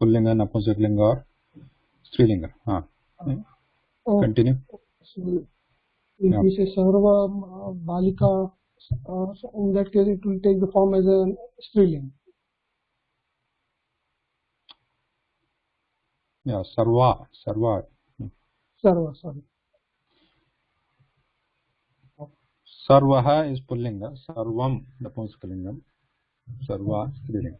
Pullinga, Napunsaklinga or Strilinga. Continue. So if we say Sarva Balika, so in that case it will take the form as a Striling. Yeah, Sarva. Sarva, sorry. Sarvaha is Pullinga, Sarvam Napunskalingam, Sarva Strilinga.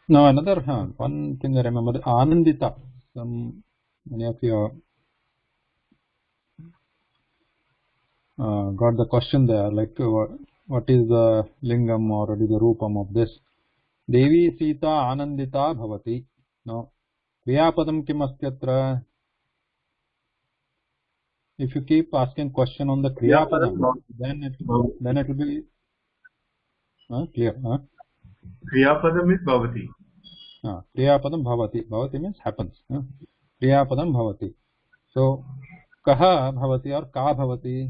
Now another one thing I remember, Anandita. Many of you got the question there, like what is the lingam or what is the rupam of this? Devi Sita Anandita Bhavati. Now, Kriyapadam kim astyatra? If you keep asking question on the Kriyapadam, then it will be clear. Kriyapadam is Bhavati. Kriyapadam Bhavati. Bhavati means happens. Kriyapadam Bhavati. So, Kaha Bhavati or Ka Bhavati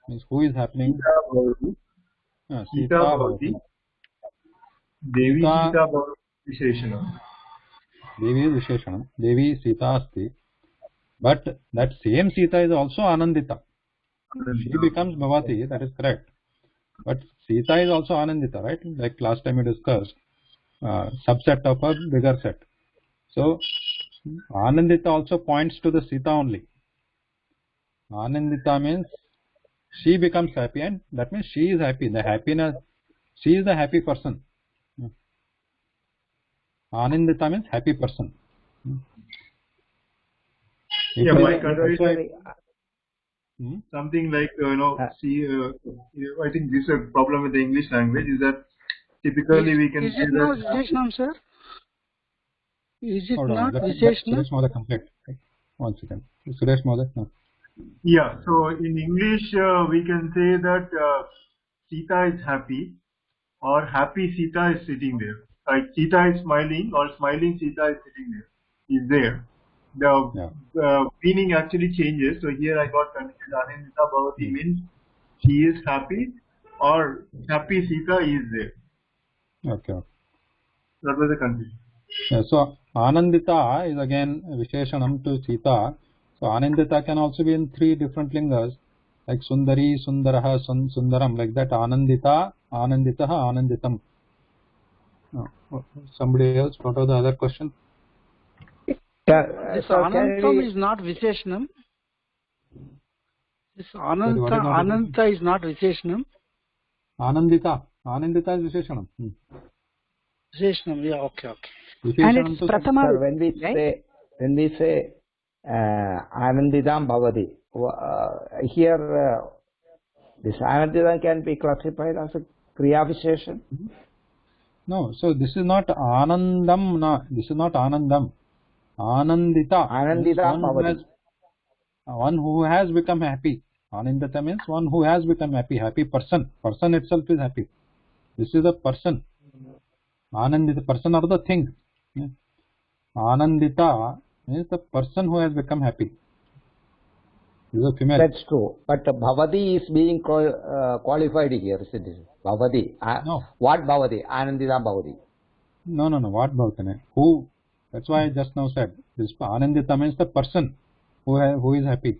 means who is happening? Sita Bhavati. Devi Sita Bhavati Visheshanam. Devi is Visheshanam. Devi Sita asti. But that same Sita is also Anandita. She becomes Bhavati, that is correct. But Sita is also Anandita, right? Like last time we discussed, subset of a bigger set. So, Anandita also points to the Sita only. Anandita means she becomes happy, and that means she is happy. The happiness, she is the happy person. Anandita means happy person. Yeah, my consideration something like I think this is a problem with the English language is that typically we can say that. Is it not Visheshanam, sir? Is it not Visheshanam? Suresh Mohoday complete. One second. Suresh Mohoday. No. Yeah, so in English we can say that Sita is happy or happy Sita is sitting there. Like Sita is smiling or smiling Sita is sitting there. Is there. The meaning actually changes. So here I got confused. Anandita Bhavati means she is happy or happy Sita is there. Okay. That was the confusion. Yeah, so Anandita is again Visheshanam to Sita. So Anandita can also be in 3 different lingas, like Sundari, Sundaraha, Sundaram, like that. Anandita, Ananditaha, Ananditam. Somebody else? What was the other question? This Anantam is not Visheshanam. This Ananta is not Visheshanam. Anandita is Visheshanam. Visheshanam, yeah, okay. And it's Prathama. Sir, when we say Ananditam Bhavati, here this Ananditam can be classified as a Kriya Visheshan? No, so this is not Anandam. No, this is not Anandam. Anandita. Anandita one who has become happy. Anandita means one who has become happy. Happy person. Person itself is happy. This is a person. Anandita, person or the thing. Anandita means the person who has become happy. This is a female. That's true. But Bhavati is being qualified here, isn't it? Bhavati. No. What Bhavati? Anandita Bhavati. No. What Bhavati? Who? That's why I just now said. This Anandita means the person who is happy.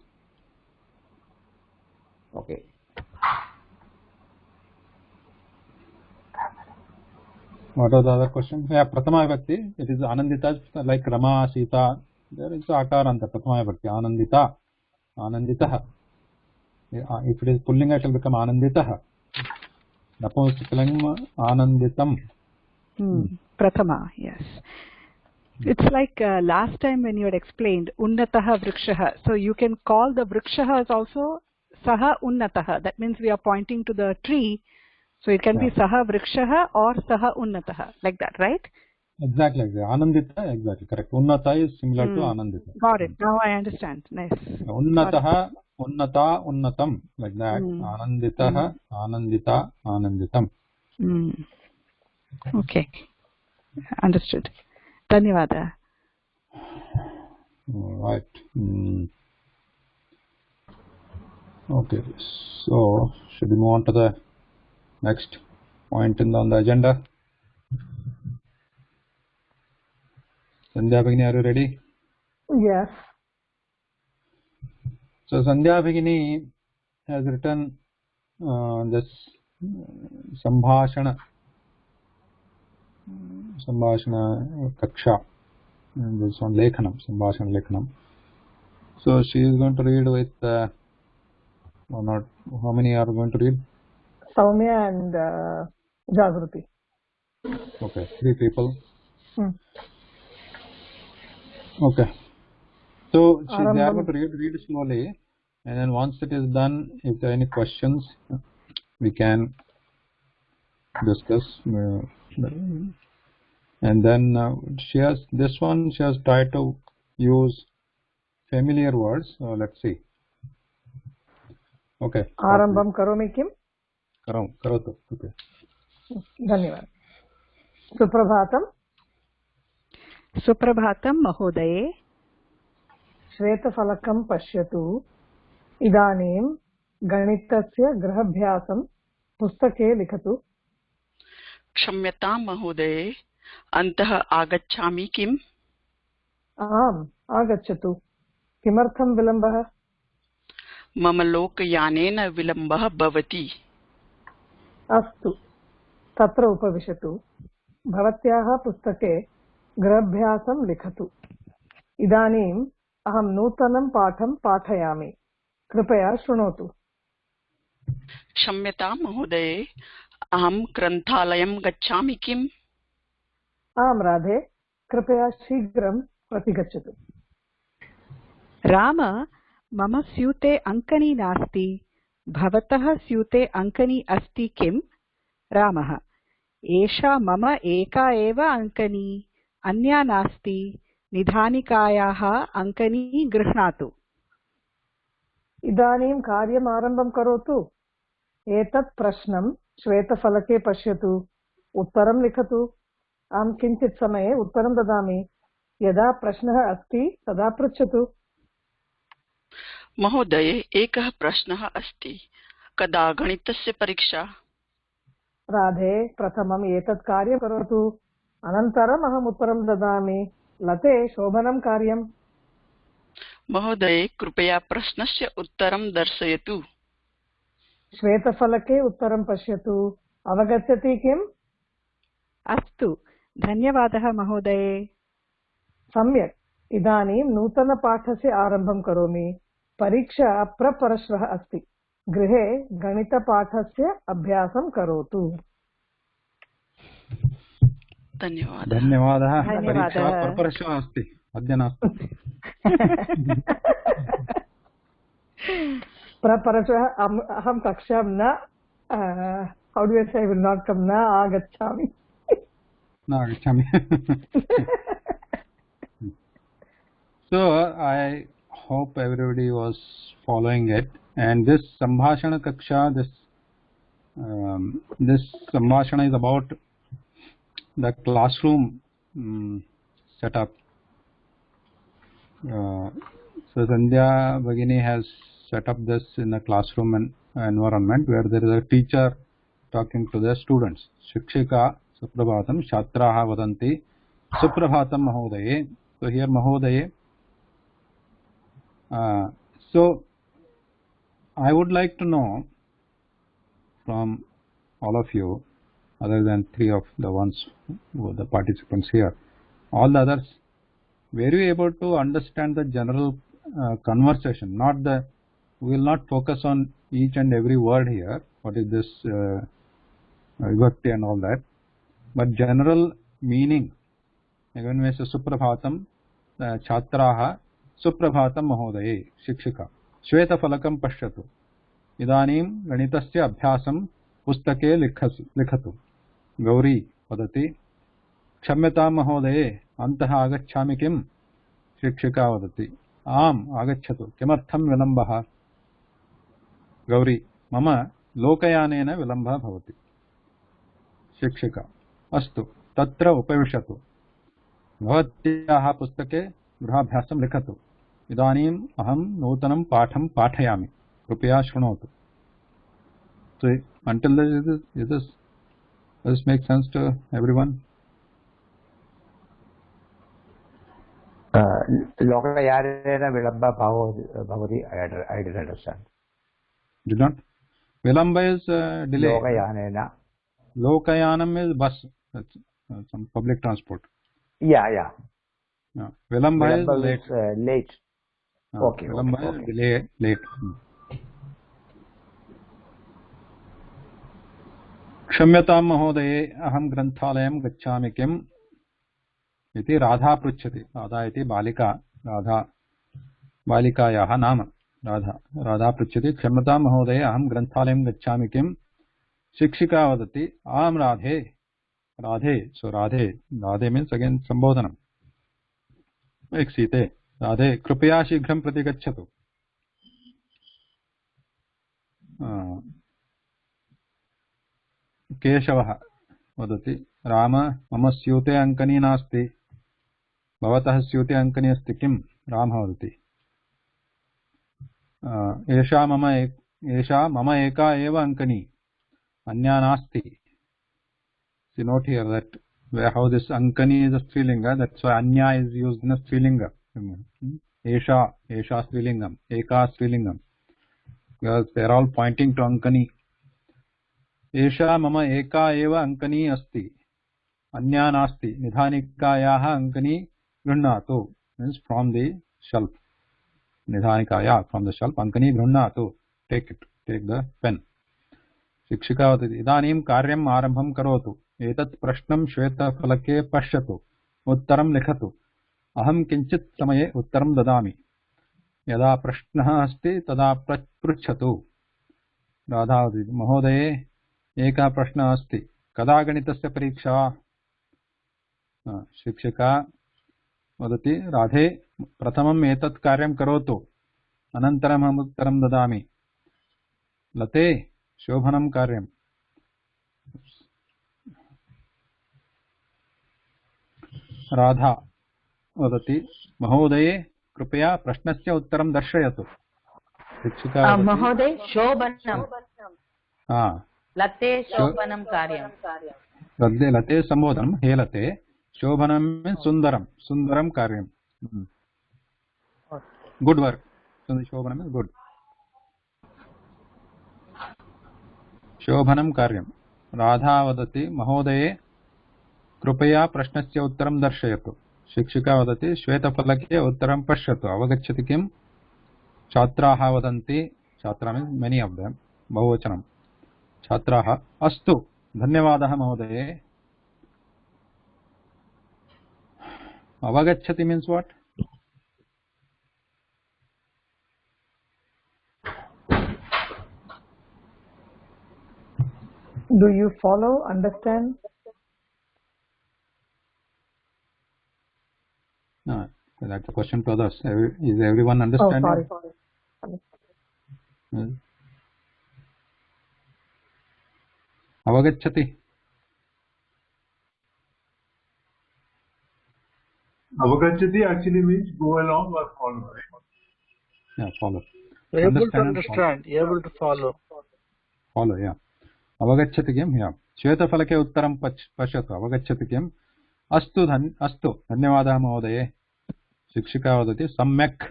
Okay. What was the other question? Yeah, Prathama Vibhakti. It is Anandita, like Rama, Sita. There is Akaranta, Prathama Vibhakti. Anandita. Ananditaha. If it is Pullinga, it will become Ananditaha. Napunsakaling Ananditam. Prathama, yes. It's like last time when you had explained Unnataha Vrikshaha. So you can call the Vrikshaha as also Saha Unnataha. That means we are pointing to the tree. So it can be Saha Vrikshaha or Saha Unnataha. Like that, right? Exactly. Anandita, exactly correct. Unnata is similar to Anandita. Got it. Now I understand. Nice. Unnataha, unnata, unnatam, like that. Ananditaha, anandita, ananditam. Okay. Understood. Dhanyavada. Right. Okay. So, should we move on to the next point on the agenda? Sandhya Bhagini, are you ready? Yes. So Sandhya Bhagini has written this Sambhashana Kaksha, and this one Lekhanam, Sambhashana Lekhanam. So she is going to read with or not, how many are going to read? Soumya and Jagruti. Okay, 3 people. Okay. So they are going to read slowly, and then once it is done, if there are any questions, we can discuss. And then she has tried to use familiar words. So let's see. Okay. Arambam karomi kim? Karotu. Okay. Dhanyavad. Suprabhatam. Suprabhatam Mahodaye. श्वेतफलकं पश्यतु इदानीं गणितस्य गृहाभ्यासं पुस्तके लिखतु क्षम्यतां महोदये अन्तः आगच्छामि किम् आम् आगच्छतु किमर्थं विलम्बः मम लोकयानेन विलम्बः भवति अस्तु तत्र उपविशतु भवत्याः पुस्तके गृहाभ्यासं लिखतु इदानीं अहं नूतनं पाठं पाठयामि कृपया शृणोतु क्षम्यतां महोदये अहं ग्रन्थालयं गच्छामि किम् आम् राधे कृपया शीघ्रं प्रतिगच्छतु राम मम स्यूते अङ्कनी नास्ति भवतः स्यूते अङ्कनी अस्ति किम् रामः एषा मम एका एव अङ्कनी अन्या नास्ति निधानिकायाः अङ्कनी गृह्णातु इदानीं कार्यम् आरम्भं करोतु एतत् प्रश्नं श्वेतफलके पश्यतु उत्तरं लिखतु अहं किञ्चित् समये उत्तरं ददामि यदा प्रश्नः अस्ति तदा पृच्छतु महोदये एकः प्रश्नः अस्ति कदा गणितस्य परीक्षा राधे प्रथमम् एतत् कार्यं करोतु अनन्तरम् अहम् उत्तरं ददामि लते शोभनं कार्यम् महोदये कृपया प्रश्नस्य उत्तरं दर्शयतु श्वेतफलके उत्तरं पश्यतु अवगच्छति किम् अस्तु धन्यवादः महोदये सम्यक् इदानीं नूतनपाठस्य आरम्भं करोमि परीक्षा प्रपरश्वः अस्ति गृहे गणितपाठस्य अभ्यासं करोतु धन्यवादः परीक्षा प्रपरश्वः अस्ति अद्य नास्ति प्रपरश्वः अहं कक्षां न how do I say I will not come न आगच्छामि So I hope everybody was following it, and this Sambhashana Kaksha, this Sambhashana is about the classroom setup. So Sandhya Bhagini has set up this in a classroom environment where there is a teacher talking to the students. Shikshika Suprabhatam Chatraha Vadanti Suprabhatam Mahodaye. So here Mahodaye. So I would like to know from all of you, other than 3 of the ones who are the participants here, all the others, were you able to understand the general conversation? Not the, we will not focus on each and every word here. What is this vibhakti and all that, but general meaning. When we say Suprabhatam Chatraha Suprabhatam Mahodaye Shikshika Shvetafalakam Pashyatu Idanim Ganitasya Abhyasam Pustake Likhatu Gauri Vadati क्षम्यतां महोदये अन्तः आगच्छामि किम्? शिक्षिका वदति आम् आगच्छतु। किमर्थं विलम्बः? गौरी मम लोकयानेन विलम्बः भवति। शिक्षिका अस्तु तत्र उपविशतु। भवत्याः पुस्तके गृहाभ्यासं लिखतु। इदानीम् अहं नूतनं पाठं पाठयामि, कृपया शृणोतु। So until does this make sense to everyone? लोकयानेन विलम्बः भवति. I didn't understand. Did not? Vilamba is delay. Lokayanena. Lokayanam is bus. That's some public transport. Yeah. Vilamba is late. Late. Okay. Vilamba is delay, late. क्षम्यतां महोदये अहं ग्रन्थालयं गच्छामि किम् इति राधा पृच्छति। राधा इति बालिका, राधा बालिकायाः नाम राधा पृच्छति क्षम्यतां महोदये अहं ग्रन्थालयं गच्छामि किम्? शिक्षिका वदति आम् राधे। सो राधे मीन्स अगेन संबोधनम। एक सीते राधे कृपया शीघ्रं प्रति गच्छतु। केशवः वदति राम मम स्यूते अङ्कनी नास्ति। भवतः स्यूते अङ्कनी अस्ति किम्? रामः वदति एषा मम एका एव अङ्कनी, अन्या नास्ति। See, note here that how this ankani is a strilinga, that's why anya is used in a strilinga. Esha strilingam, eka strilingam, because they are all pointing to ankani. Esha mama eka eva ankani asti, anya nasti. Nidhanikayaha ankani grunnato, means from the shelf. Nidhanikaya, from the shelf, ankani grunnato, take the pen. शिक्षिका वदति इदानीं कार्यम् आरम्भं करोतु। एतत् प्रश्नं श्वेतफलके पश्यतु, उत्तरं लिखतु। अहं किञ्चित् समये उत्तरं ददामि। यदा प्रश्नः अस्ति तदा पृच्छतु। राधा वदति महोदये एकः प्रश्नः अस्ति, कदा गणितस्य परीक्षा? शिक्षिका वदति राधे प्रथमम् एतत् कार्यं करोतु, अनन्तरम् अहम् उत्तरं ददामि। लते शोभनं कार्यम्। राधा वदति महोदये कृपया प्रश्नस्य उत्तरं दर्शयतु। शिक्षिका महोदय शोभनं लते शोभनं कार्यं। लते संबोधनं हे लते, शोभनं सुन्दरं कार्यं। Good work. शोभनं गुड। शोभनं कार्यं। राधा वदति महोदये कृपया प्रश्नस्य उत्तरं दर्शयतु। शिक्षिका वदति श्वेतफलके उत्तरं पश्यतु। अवगच्छति किम्? छात्राः वदन्ति, छात्रा मीन्स् मेनी आफ् देम्, बहुवचनं। छात्राः अस्तु धन्यवादः महोदये। अवगच्छति means what? Do you follow, understand? No, that's a question to others. Is everyone understanding? Oh, sorry. Avagacchati. Avagacchati actually means go along or follow, right? Yeah, follow. Able to understand, able to follow. Follow, yeah. अवगच्छति किम्? श्वेतफलके उत्तरं पश्यतु। अवगच्छति किम्? अस्तु धन्यवादः महोदये। शिक्षिका वदति सम्यक्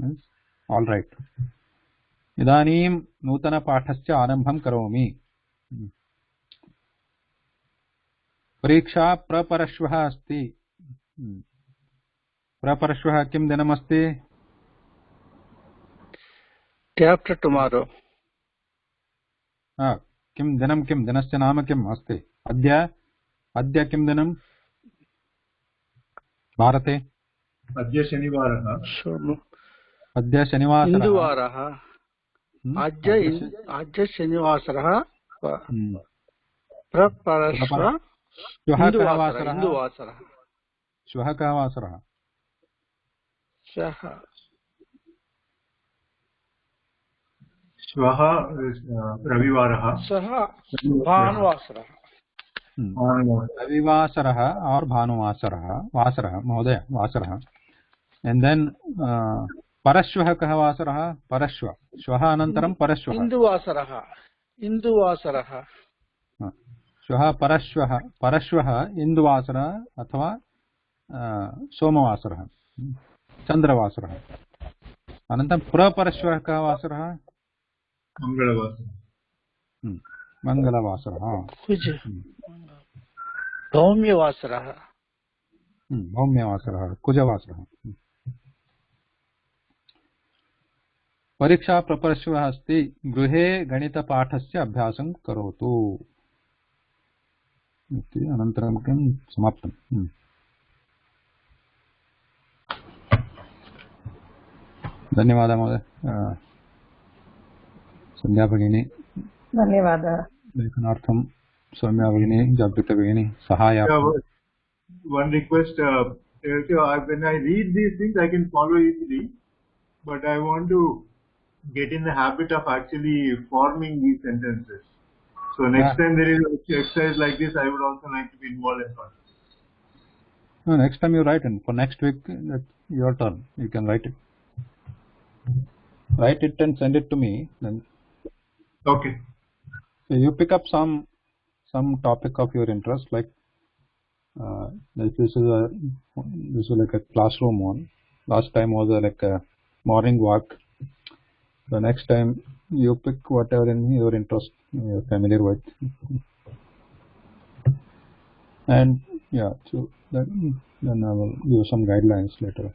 मीन्स् आल् रैट्। इदानीं नूतनपाठस्य आरम्भं करोमि। परीक्षा प्रपरश्वः अस्ति। प्रपरश्वः किं दिनमस्ति? Day after tomorrow. किं दिनं, किं दिनस्य नाम किम् अस्ति? अद्य किं दिनं भारते? अद्य शनिवारः। अद्य शनिवासरः। इन्दुवारः। अद्य शनिवासरः। प्रपरश्व श्वः कः इन्दुवासरः वासरः? इन्दुवासरः श्वः कः वासरः? श्वः श्वः रविवारः, सः भानुवासरः रविवासरः और भानुवासरः, वासरः महोदय, वासरः. And then परश्वः कः वासरः? परश्व, श्वः अनन्तरं परश्वः. इन्दुवासरः इन्दुवासरः श्वः परश्वः, परश्वः इन्दुवासरः अथवा सोमवासरः, चन्द्रवासरः. अनन्तरं प्रपरश्वः कः वासरः? मङ्गलवासरः. मङ्गलवासरः. कुज भौम्यवासरः भौम्यवासरः, कुजवासरः. परीक्षा प्रपरश्वः अस्ति, गृहे गणितपाठस्य अभ्यासं करोतु इति. अनन्तरं किं समाप्तम्. धन्यवादः महोदय. संध्या भगिनी धन्यवादः. लेखनार्थं सौम्या भगिनी, जागृता भगिनी सहायार्थं. One request, when I read these things I can follow easily, but I want to get in the habit of actually forming these sentences. So next time there is an exercise like this, I would also like to be involved in it. No, next time you write in. For next week, that's your turn. You can write it. Write it and send it to me. Then. Okay. So you pick up some topic of your interest, like this is like a classroom one. Last time was like a morning walk. So next time you pick whatever in your interest you're familiar with. And yeah, so then I will give some guidelines later.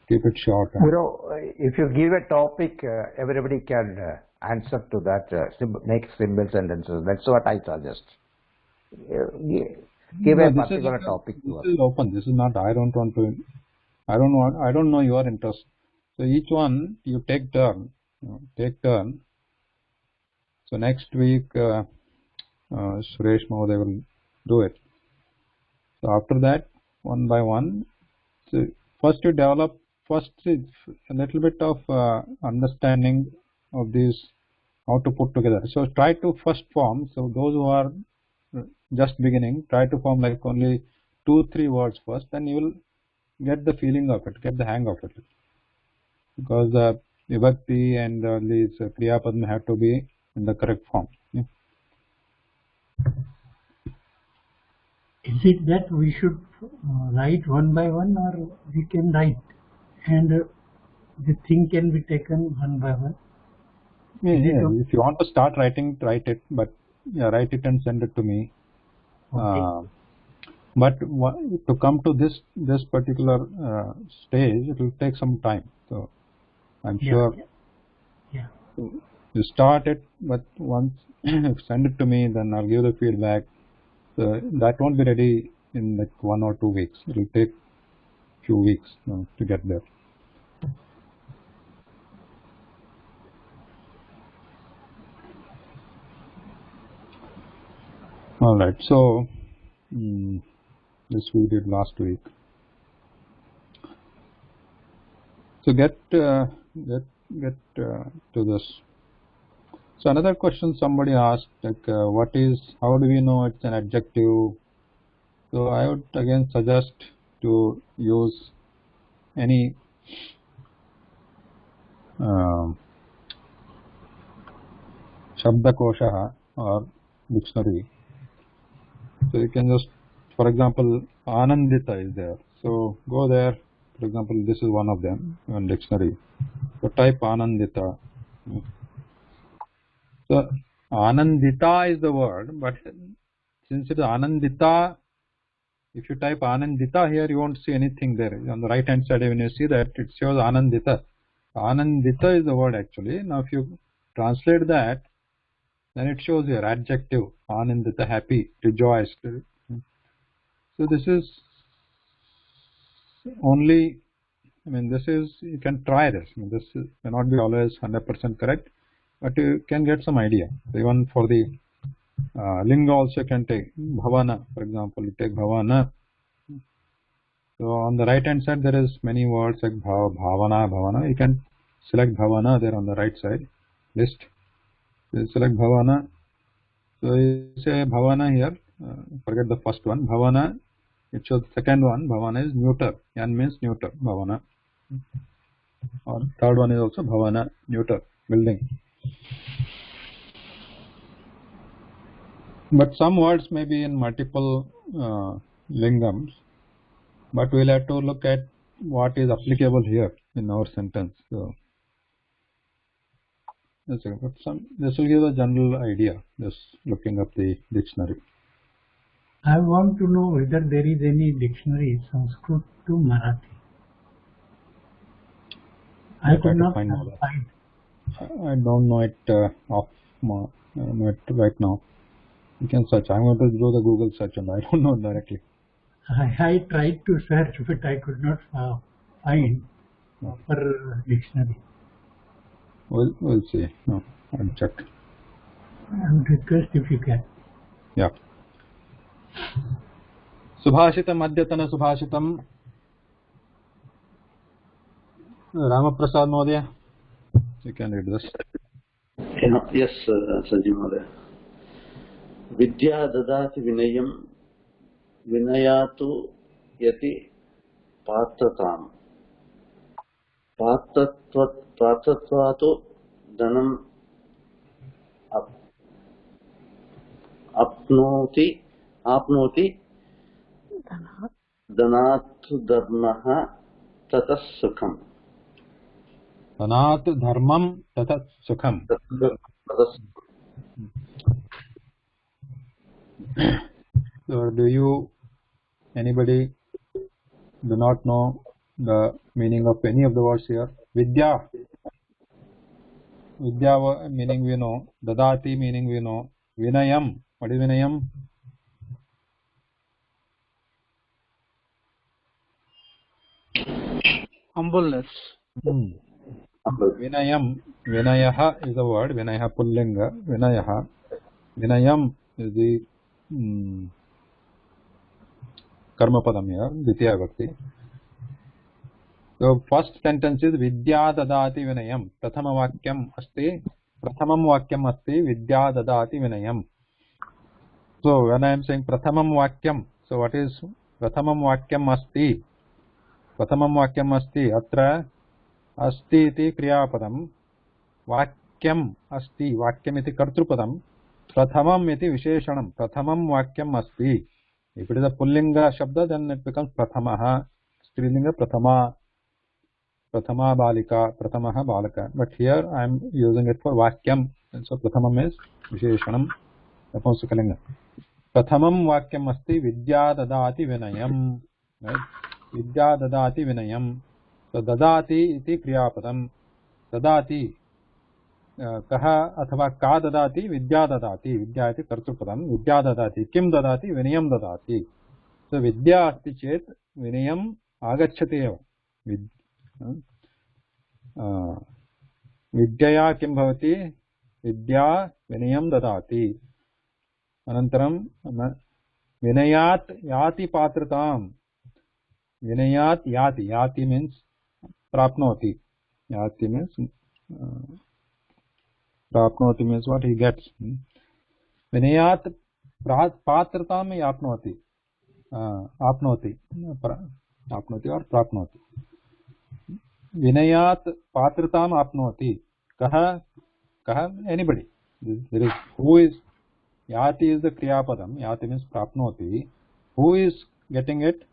Keep it short. If you give a topic, everybody can answer to that, make simple sentences. That's what I suggest. Give a particular topic to us. This is open. This is not. I don't know your interest. So each one you take turn. So next week, Suresh Mahoday will do it. So after that, one by one, so first you develop a little bit of understanding of these, how to put together. So try to first form. So those who are just beginning, try to form like only 2-3 words first, then you will get the feeling of it, get the hang of it. Because the vibhakti and these kriya padma have to be in the correct form. Yeah. Is it that we should write one by one, or we can write and the thing can be taken one by one? Yeah. If you want to start writing, write it, but yeah, write it and send it to me. Okay. But to come to this particular stage, it will take some time. So I'm sure. Yeah. You start it, but once send it to me, then I'll give the feedback. So that won't be ready in like 1 or 2 weeks. It will take few weeks to get there. All right. So this we did last week. So get to this. So another question somebody asked, like how do we know it's an adjective? So I would again suggest to use any Shabdakosha or dictionary. So you can just, for example, Anandita is there. So go there. For example, this is one of them, one dictionary. So type Anandita. So Anandita is the word, but since it is Anandita, if you type Anandita here, you won't see anything there. On the right hand side, when you see that, it shows Anandita. Anandita is the word actually. Now if you translate that, then it shows here adjective, Anandita, happy, rejoiced. So this is only, this is, you can try this. This may not be always 100% correct, but you can get some idea. Even for the Linga also can take bhavana, for example. You take bhavana. So on the right hand side there is many words like bhavana. You can select bhavana there on the right side list. You select bhavana. So you say bhavana here. Forget the first one. Bhavana. It shows the second one. Bhavana is neuter. Yan means neuter. Bhavana. Or third one is also bhavana, neuter, building. But some words may be in multiple lingams. But we'll have to look at what is applicable here in our sentence. So this will give a general idea, just looking up the dictionary. I want to know whether there is any dictionary Sanskrit to Marathi. I could not find. I don't know it right now. You can search. I'm going to do the Google search and I don't know directly. I tried to search, but I could not find proper dictionary. We'll see. No, I'll check. I would request if you can. Yeah. Subhashitam adyatana subhashitam. Ramaprasad Mahodaya, you can read this. Yes, Sanjeev Mahodaya. Vidya dadati vinayam vinayatu yati patratam patratvatu dhanam apnoti dhanatu dharmah tatas sukham. Dhanat dharmam tatat sukham. So do anybody do not know the meaning of any of the words here? Vidya meaning we know. Dadati meaning we know. Vinayam, what is Vinayam? Humbleness. Vinayam, Vinayaha is the word. Vinayaha pullinga. Vinayaha. Vinayam is the karma padam here, Ditya Vibhakti. So first sentence is Vidya dadati vinayam. Prathama vakyam asti. Prathamam vakyam asti Vidya dadati vinayam. So when I am saying Prathamam vakyam, so what is Prathamam vakyam asti? Prathamam vakyam asti. Atra asti iti kriyapadam. Vakyam asti. Vakyam iti kartrupadam. Prathamam iti visheshanam. Prathamam vakyam asti. If it is a pullinga shabda, then it becomes prathamaha. Strilinga prathama. Prathama balika. Prathamaha balaka. But here I am using it for vakyam. And so prathamam is visheshanam. Napumsakalinga. Prathamam vakyam asti vidya dadati vinayam. Right? Vidya dadati vinayam. So dadati iti kriyapadam. Dadati. Kaha अथवा का ददाति विद्या ददाति विद्या इति कर्तृपदम विद्या ददाति किम ददाति विनयम ददाति सो विद्या अस्ति चेत् विनयम आगच्छति एव विद्यया किं भवति विद्या विनयम ददाति अनन्तरं विनयात् याति पात्रताम् विनयात् याति याति मीन्स प्राप्नोति याति मीन्स प्राप्नोति means what he gets. Vinayat patratam yapnoti. Apnoti or prapnoti. Vinayat patratam apnoti. Kaha anybody. There is who is yati is the kriyapadam. Yati means prapnoti. Who is getting it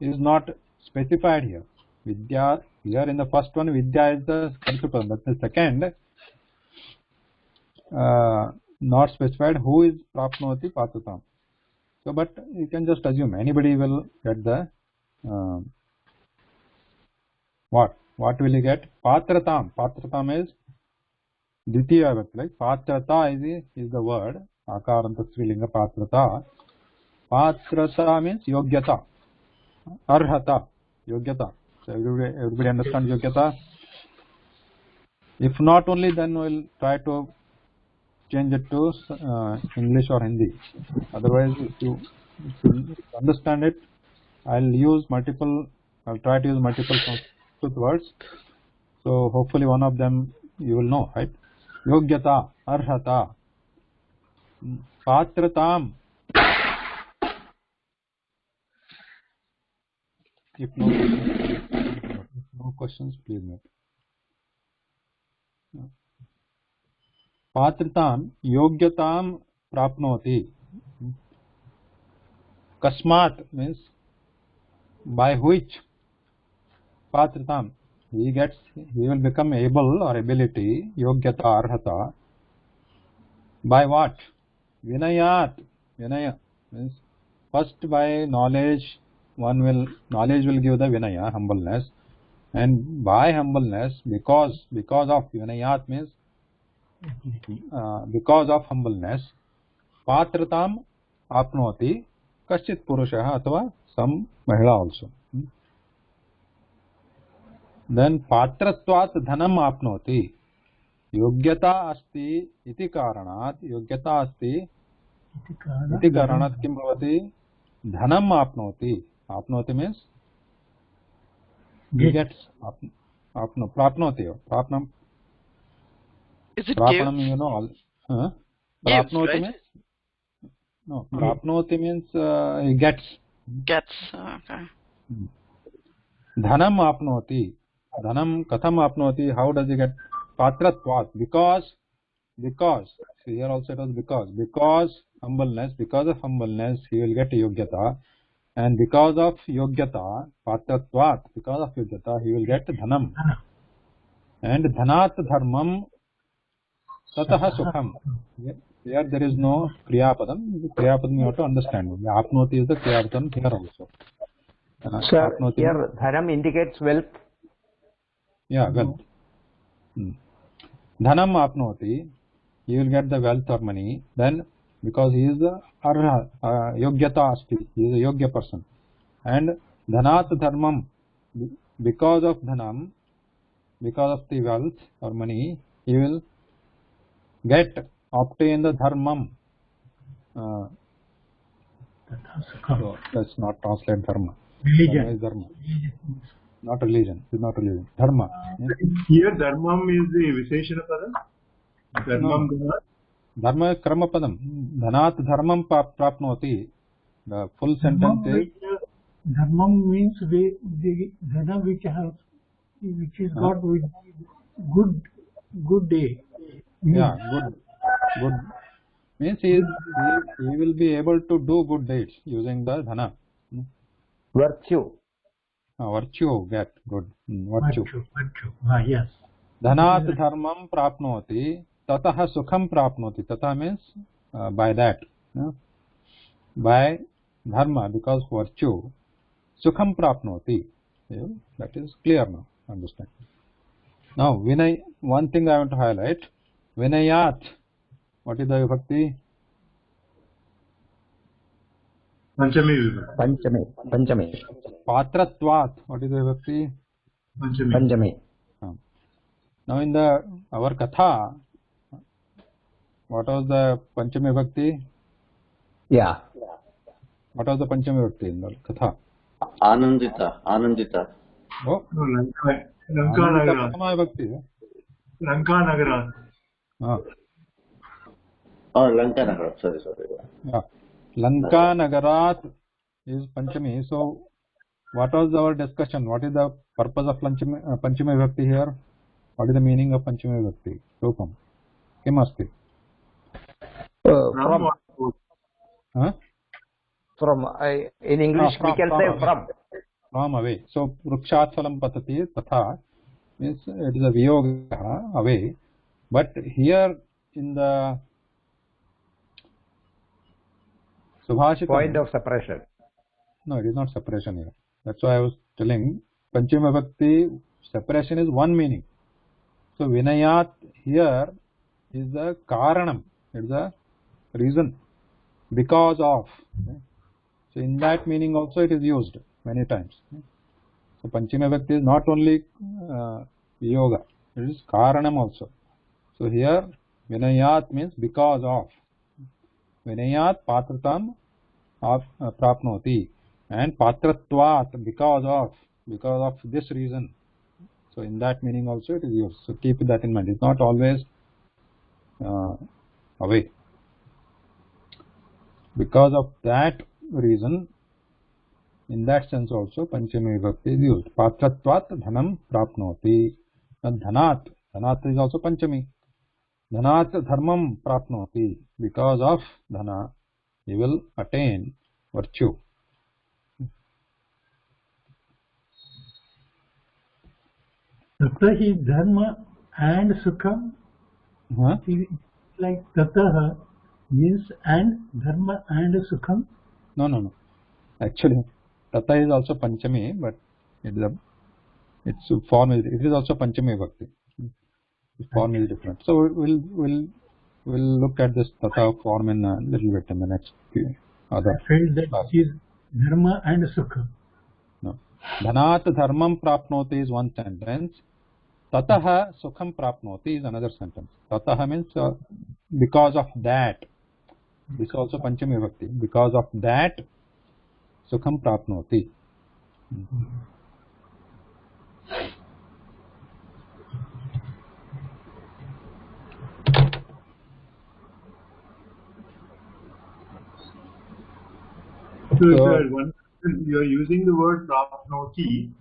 is not specified here. Vidya here in the first one vidya is the kartrupadam. That's the second. Not specified who is prapnoti patratam. So, but you can just assume anybody will get the what will you get? Patratam. Patratam is Ditya Vibhakti. Like patrata is the word. Akaranta Strilinga patrata. Patrata means yogyata. Arhata. Yogyata. So everybody understands yogyata. If not only, then we'll try to change it to English or Hindi. Otherwise, if you understand it, I'll try to use multiple Sanskrit words. So hopefully one of them you will know, right? Yogyata, arhata, patratam. If no questions, please note. Patritam yogyatam prapnoti. Kasmat means by which. Patritam, he will become able or ability. Yogyata arhata. By what? Vinayat. Vinaya means first by knowledge. Knowledge will give the vinaya, humbleness, and by humbleness, because of vinayat means because of humbleness, patratam apnoti kaschit purushah athva some mahila also. Then patratvat dhanam apnoti. Yogyata asti iti karanat. Yogyata asti iti karanat kim bhavati? Dhanam apnoti. Apnoti means he gets. Prapnoti. Prapnam. Is it Prapanam, gives? you know. Gives, Prapnoti right? means no. Prapnoti means he gets. Gets. Okay. Dhanam apnoti. Dhanam katham apnoti. How does he get? Patratvat. Because. See, here also it was because humbleness. Because of humbleness, he will get yogyata. And because of yogyata, patratvat, because of yogyata, he will get dhanam. And dhanat dharmam tatah sukham. Here there is no kriyapadam. Kriyapadam you have to understand. Apnoti is the kriyapadam here also. Sir, here dhanam indicates wealth. Yeah, wealth. Dhanam apnoti, he will get the wealth or money. Then because he is the yogyata asti, he is a yogya person. And dhanat dharmam, because of dhanam, because of the wealth or money, he will obtain the dharmam. So let's not translate dharma. Religion. Dharma is dharma. Not religion. It's not religion. Dharma. Here dharmam is the Visheshana padam. Dharmam. Dharma is krama padam. Dhanat dharmam prapnoti. The full sentence is dharmam means the dhana which is got with good day. Yeah, good. Means he will be able to do good deeds using the dhana. Virtue. Virtue get good. Virtue. Yes. Dhanat dharmam prapnoti. Tatah sukham prapnoti. Tatah means by that. By dharma, because virtue. Sukham prapnoti. That is clear now. Understand. Now, Vinay, one thing I want to highlight. Vinayat. What is the vibhakti? Panchami. Patratvat. What is the vibhakti? Panchami. Now in our katha, what was the Panchami vibhakti? Yeah. What was the Panchami vibhakti in the katha? Anandita. Oh. No, Lanka Nagarat. Prathama vibhakti. Lanka Nagarat. Oh, Lanka Nagarat. Sorry. Yeah. Lanka Nagarat is Panchami. So, what was our discussion? What is the purpose of Panchami vibhakti here? What is the meaning of Panchami vibhakti? Rupam. Kim asti? From in English we can say from. From away. So, Rukshat Phalam Patati Tatha means it is a Viyoga, away. But here in the Subhashitam, point of separation. No, it is not separation here. That's why I was telling Panchami vibhakti, separation is one meaning. So Vinayat here is the Karanam. It is the reason. Because of. So in that meaning also it is used many times. So Panchami vibhakti is not only yoga, it is Karanam also. So here Vinayat means because of. Vinayat patratam prapnoti, and patratvat because of this reason. So in that meaning also it is used. So keep that in mind. It's not always away. Because of that reason, in that sense also Panchami Vibhakti is used. Patratvat dhanam prapnoti. And dhanat is also Panchami. Dhanat dharmam prapnoti. Because of dhana, he will attain virtue. Tatahi dharma and sukham. Like tataha means and dharma and sukham. No. Actually, tata is also Panchami, but its form is, it is also Panchami Vibhakti. Its form is different. So we'll look at this tata form in a little bit in the next few other. I felt that it is dharma and sukham. No. Dhanat dharmam prapnoti is one sentence. Tataha sukham prapnoti is another sentence. Tataha means because of that. This is also Panchami Vibhakti. Because of that, sukham prapnoti. So one, you are using the word prapnoti,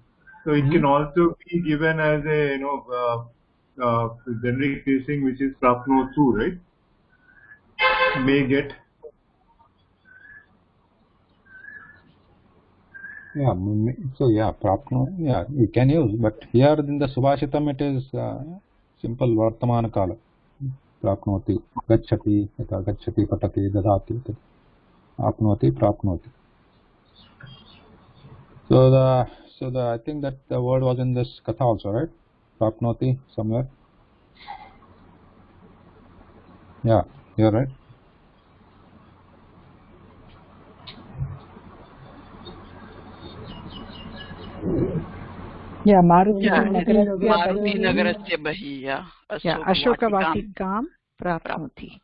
so it can also be given as a generic casing, which is prapnotu, right? May get. Yeah, so yeah, prapno, yeah, you can use, but here in the Subhashitam it is simple Vartamana Kala. Prapnoti, gacchati, gacchati, patati, dadati, apnoti, prapnoti. So I think that the word was in this katha also, right? Prapnoti somewhere. Yeah, you're right. Yeah, Maruti Nagarasya Bahi, yeah. Ashoka Vatikam Prapnoti.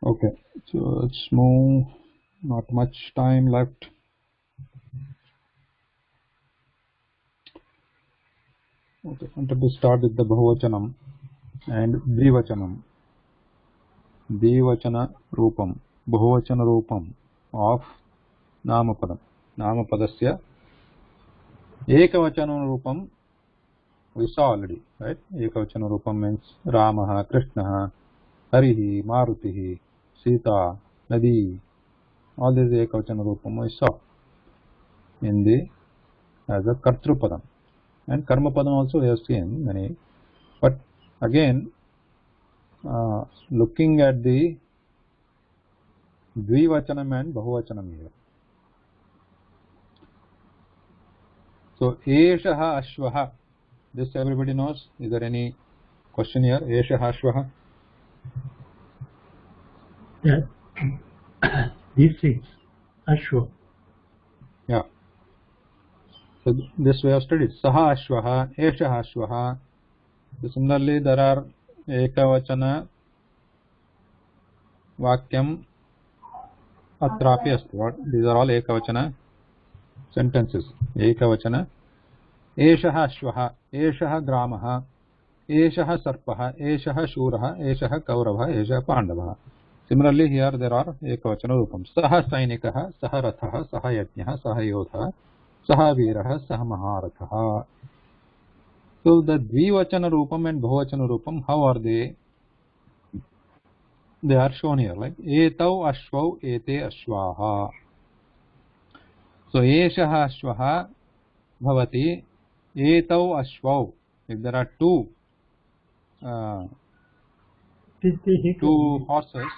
Okay, so let's move. Not much time left. Okay, I wanted to start with the Bahuvachanam and Dvivachanam. Dvivachana Rupam, Bahuvachana Rupam of Namapadam. Namapadasya Ekavachana Rupam we saw already, right? Ekavachana Rupam means Ramaha, Krishnaha, Harihi, Marutihi, Sita, Nadi. All these Ekavachana Rupam we saw in the as a Kartrupadam. And Karmapadam also we have seen many. But again, looking at the Dvivachanam and Bahuvachanam here. So, Eshaha Ashvaha. This everybody knows. Is there any question here? Eshaha Ashvaha. Yeah. These things. Ashwa. Yeah. So, this we have studied. Saha Ashvaha, Eshaha Ashvaha. So, similarly, there are Ekavachana Vakyam Atrapi Asti. These are all Ekavachana sentences. Ekavachana. Eshaha Ashvaha, Eshaha Gramaha, Eshaha Sarpaha, Eshaha Shuraha, Eshaha Kauravaha, Eshaha Pandavaha. Similarly, here there are Ekavachana Rupam. Saha Sainikaha, Saha Rathaha, Saha Yajnaha, Saha Yodha, Saha Viraha, Saha Maharathaha. So the Dvivachana Rupam and Bahuvachana Rupam, how are they? They are shown here, like Etau Ashvau, Ete Ashvaha. So Eshaha Ashvaha Bhavati, Etau Ashvau. If there are two horses,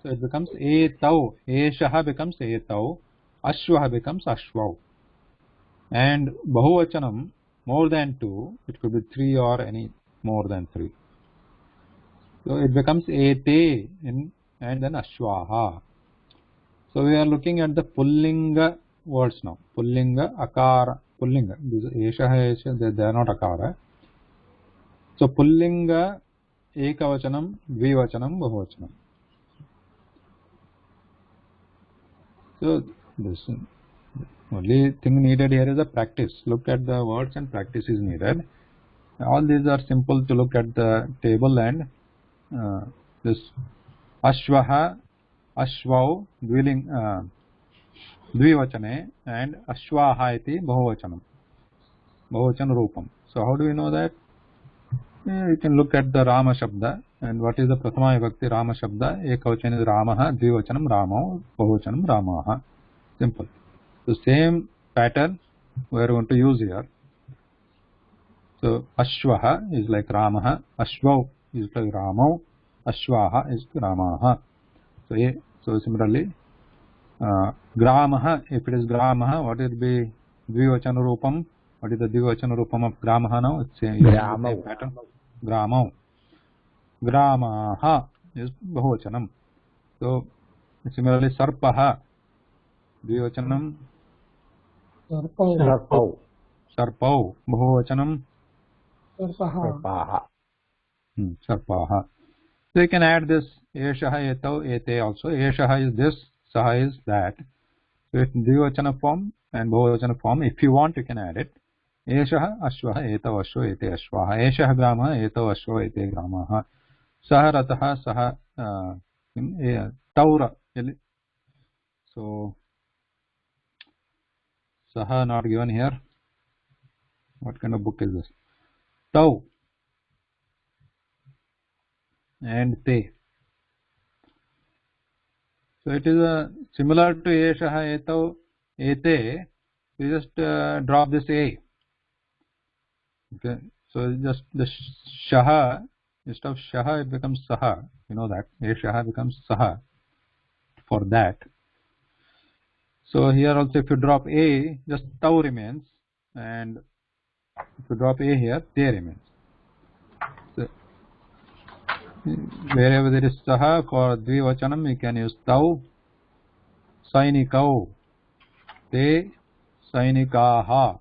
so it becomes Etau. Eshaha becomes Etau, Ashvaha becomes Ashvau. And Bahuvachanam, more than two, it could be three or any more than three. So it becomes Ete and then Ashvaha. So we are looking at the Pullinga words now. Pullinga, Akara, pullinga. Esha, they are not akara. So pullinga ekavachanam, dvivachanam, bahuvachanam. So this only thing needed here is a practice. Look at the words and practice is needed. All these are simple to look at the table and this ashvaha, ashvau, dvivachane and ashvaha iti bahuvachanam, bahuvachan rupam. So how do we know that? You can look at the Rama Shabda and what is the Prathama Vibhakti Rama Shabda. Ekavachan is Ramaha, dvivachanam Ramo, bahuvachanam Ramaha. Simple. The same pattern we are going to use here. So Ashvaha is like Ramaha, Ashvau is like Ramo, Ashvaha is Ramaha. So similarly, Gramaha, if it is Gramaha, what will be Dvivachana Rupam? What is the Dvivachana Rupam of Gramaha now? It's same pattern. Gramau. Gramaha is Bahuvachanam. So similarly, Sarpaha, Dvivachanam. Sarpau. Sarpau, Bahuvachanam. Sarpaha. Sarpaha. So you can add this Eshaha, Etau, Ete also. Eshaha is this, Saha is that. So it's Dvivachana form and Bahuvachana form. If you want, you can add it. Eshaha, Ashvaha, Etau, Ashva, Ete, Ashvaha. Eshaha Gramaha, Etau, Ashva, Ete, Gramaha. Saha Rataha, Saha Taura. So Saha not given here. What kind of book is this? Tau and Te. So it is similar to Eshaha, Etau, Ete. You just drop this A. Okay. So just the Shaha, instead of Shaha it becomes Saha. You know that. Eshaha becomes Saha for that. So here also if you drop A, just Tau remains, and if you drop A here, Te remains. So wherever there is Saha for Dvivachanam, you can use Tau, Sainikau, Te, Sainikaha.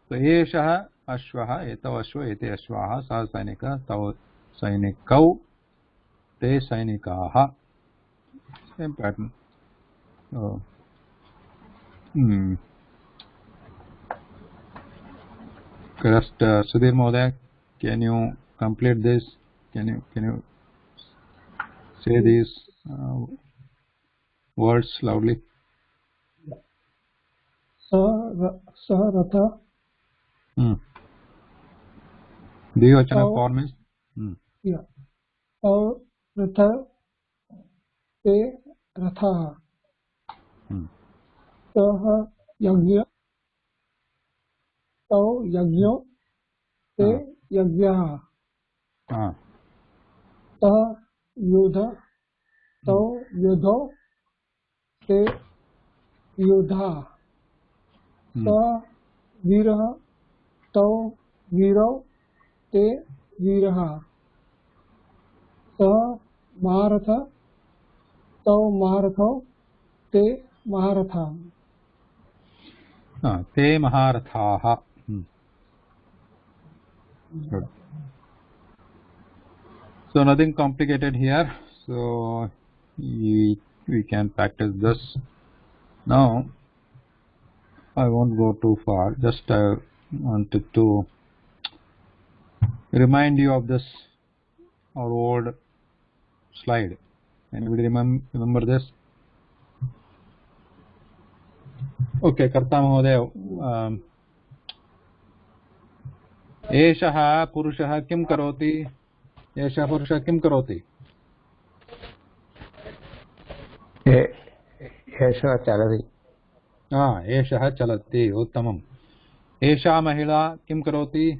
So Eshaha, Ashvaha, Etau, Ashva, Ete, Ashvaha, Saha Sainika, Tau, Sainikau, Te, Sainikaha. Same pattern. So, just Sudhir Mohoday, can you complete this? Can you say these words loudly? Saharata. Dvivachana form is? Yeah. Tau Ratha Te Ratha. Saha Yagya. Tau Yagyo Te Yagyaha. Saha Yudha. Tau Yudho Te Yudha. Saha Viraha. Tau Virau Te Viraha. Saha Maharatha. Tau Maharatho Te Maharatha. Te Maharathaha. Good. So nothing complicated here. So we can practice this. Now I won't go too far. Just wanted to remind you of this, our old slide. Anybody remember this? Okay, Karta Mahoday. Eshaha Purushaha Kim Karoti? Esha Purusha Kim Karoti? Esha Chalati. Eshaha Chalati. Uttamam. Esha Mahila Kim Karoti?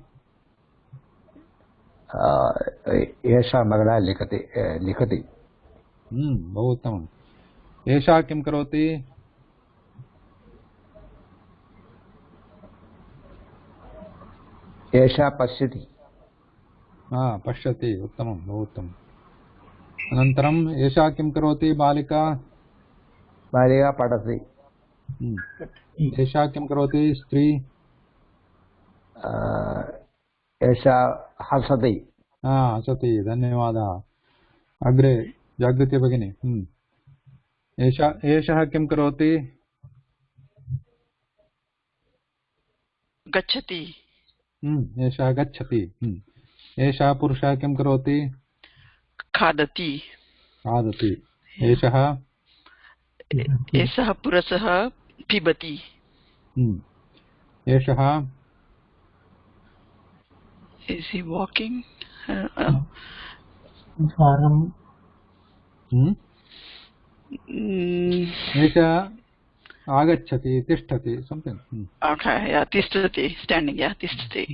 Esha Magala Likhati. Bahut uttamam. Esha Kim Karoti? Esha Pashyati. Pashyati. Uttamam. Bahut uttamam. Anantaram Esha Kim Karoti? Balika? Balika Padati. एषा किं करोति स्त्री एषा हसति हसति धन्यवादः अग्रे जागृति भगिनी एषः किं करोति गच्छति एषः गच्छति एषः पुरुषः किं करोति खादति खादति एषः पुरुषः पिबति एषः is he walking एषः आगच्छति तिष्ठति something okay yeah tishtati standing yeah tishtati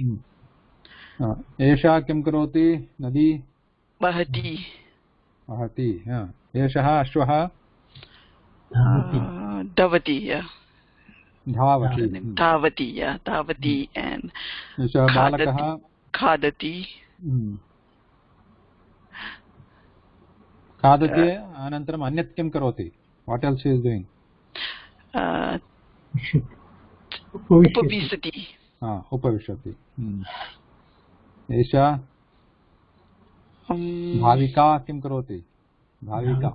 एषा किं करोति नदी वहति एषः अश्वः धावति धावति and एषः बालकः खादति खादति अनन्तरम् अन्यत् किं करोति what else he is doing उपविशति उपविशति एषा भाविका किं करोति Bhavika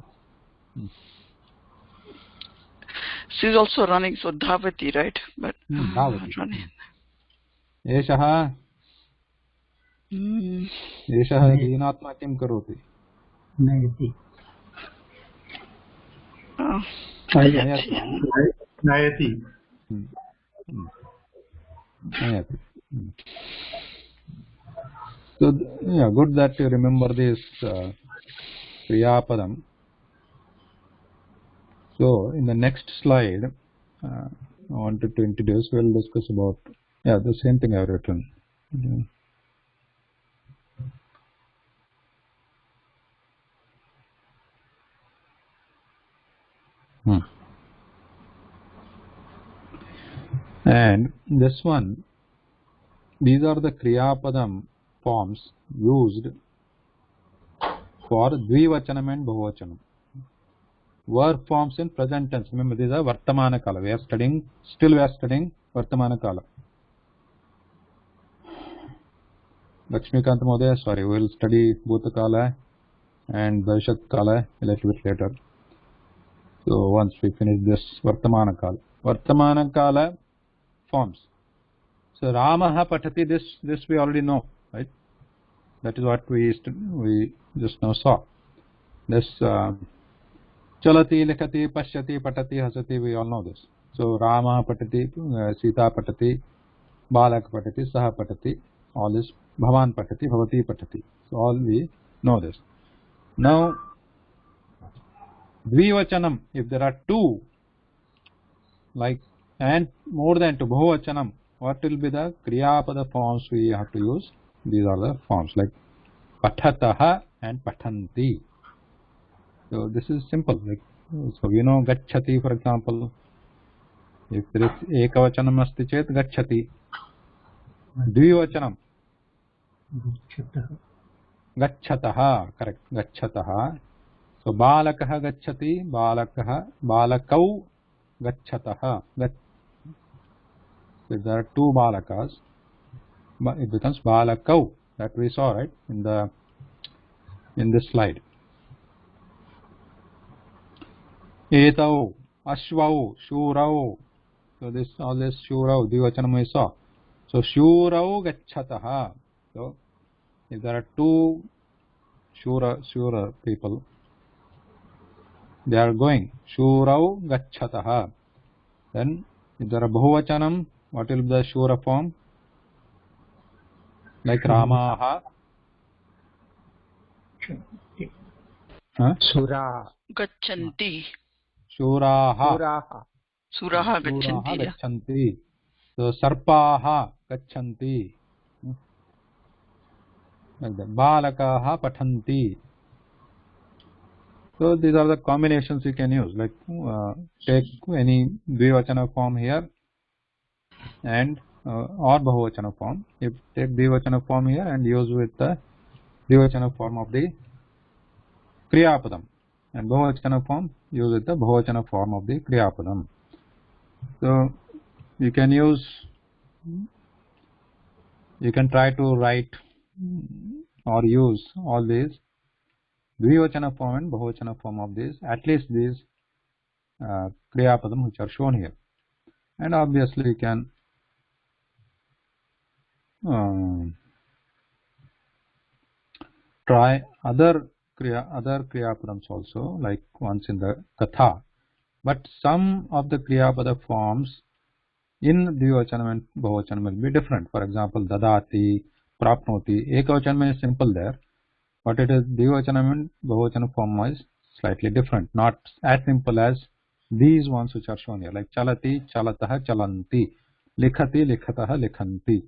she is also running so dhavati right but running एषः दीनात्मा किं करोति नयति So yeah, good that you remember this Kriya Padam. So in the next slide I wanted to introduce, we'll discuss about the same thing I have written. And this one, these are the Kriya Padam forms used for Dvivachanam and Bahuvachanam. Verb forms in present tense. Remember, these are Vartamana Kala. We are studying Vartamana Kala. Lakshmikant Mohdaya, sorry, we will study Bhuta Kala and Bhavishyat Kala a little bit later. So once we finish this Vartamana Kala forms. So Ramaha Patati, this we already know, right? That is what we just now saw. This Chalati, Likhati, Pashyati, Patati, Hasati, we all know this. So Rama Patati, Sita Patati, Balak Patati, Saha Patati, all this Bhavan Patati, Bhavati Patati. So all we know this. Now Dvivachanam, if there are two, like and more than two, Bahuvachanam, what will be the Kriyapada forms we have to use? These are the forms like Pathataha and Pathanti. So this is simple. Like, so you know Gacchati, for example. If there is Ekavachanam asti chet Gacchati. Dvivachanam Gacchataha, correct, Gacchataha. So Balakaha Gacchati, Balakau Gacchataha. If there are two Balakas, it becomes Balakau. That we saw, right, in this slide. Etau, Ashvau, Shurau. So all this Shurau, Dvivachanam we saw. So Shurau Gacchataha. So if there are two Shura people, they are going. Shurau Gacchataha. Then if there are Bahuvachanam, what will be the Shura form? Like Ramaha. Sura Gacchanti. Shuraha. Suraha Gacchanti. So Sarpaha Gacchanti. Like that. Balakaha Pathanti. So these are the combinations you can use. Like take any Dvivachana form here and or Bahuvachana form. If take Dvivachana form here and use with the Dvivachana form of the Kriyapadam, and Bahuvachana form use with the Bahuvachana form of the Kriyapadam. So you can try to write or use all these Dvivachana form and Bahuvachana form of these, at least these Kriya Padam which are shown here. And obviously you can try other Kriya Padams also, like once in the Katha. But some of the Kriya Pada forms in Dvivachanam and Bahuvachanam will be different. For example, Dadati, Prapnoti, Ekavachanam is simple there, but it is Dvivachanam and Bahuvachanam form is slightly different, not as simple as these ones which are shown here, like Chalati, Chalatah, Chalanti, Likhati, Likhatah, Likhanti,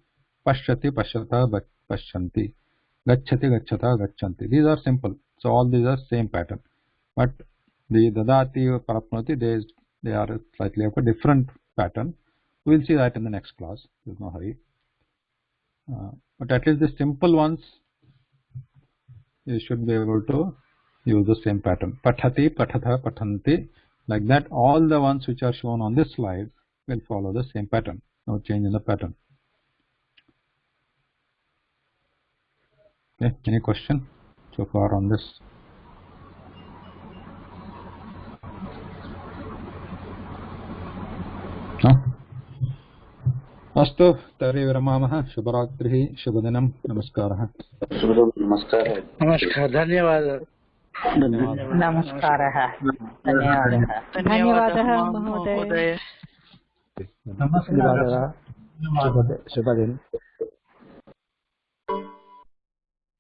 Pashyati, Pashyatah, Pashyanti, Gacchati, Gachatah, Gacchanti. These are simple. So all these are same pattern. But the Dadati or Prapnoti, they are slightly of a different pattern. We will see that in the next class. There is no hurry. But at least the simple ones, you should be able to use the same pattern. Pathati, Pathatha, Pathanti. Like that, all the ones which are shown on this slide will follow the same pattern. No change in the pattern. Okay. Any question so far on this? No? अस्तु तर्हि विरमामः. शुभरात्रिः, शुभदिनं, नमस्कारः. नमस्कारः. नमस्कार, धन्यवादः. नमस्कारः. धन्यवादः महोदय. नमस्कारः. शुभदिनं.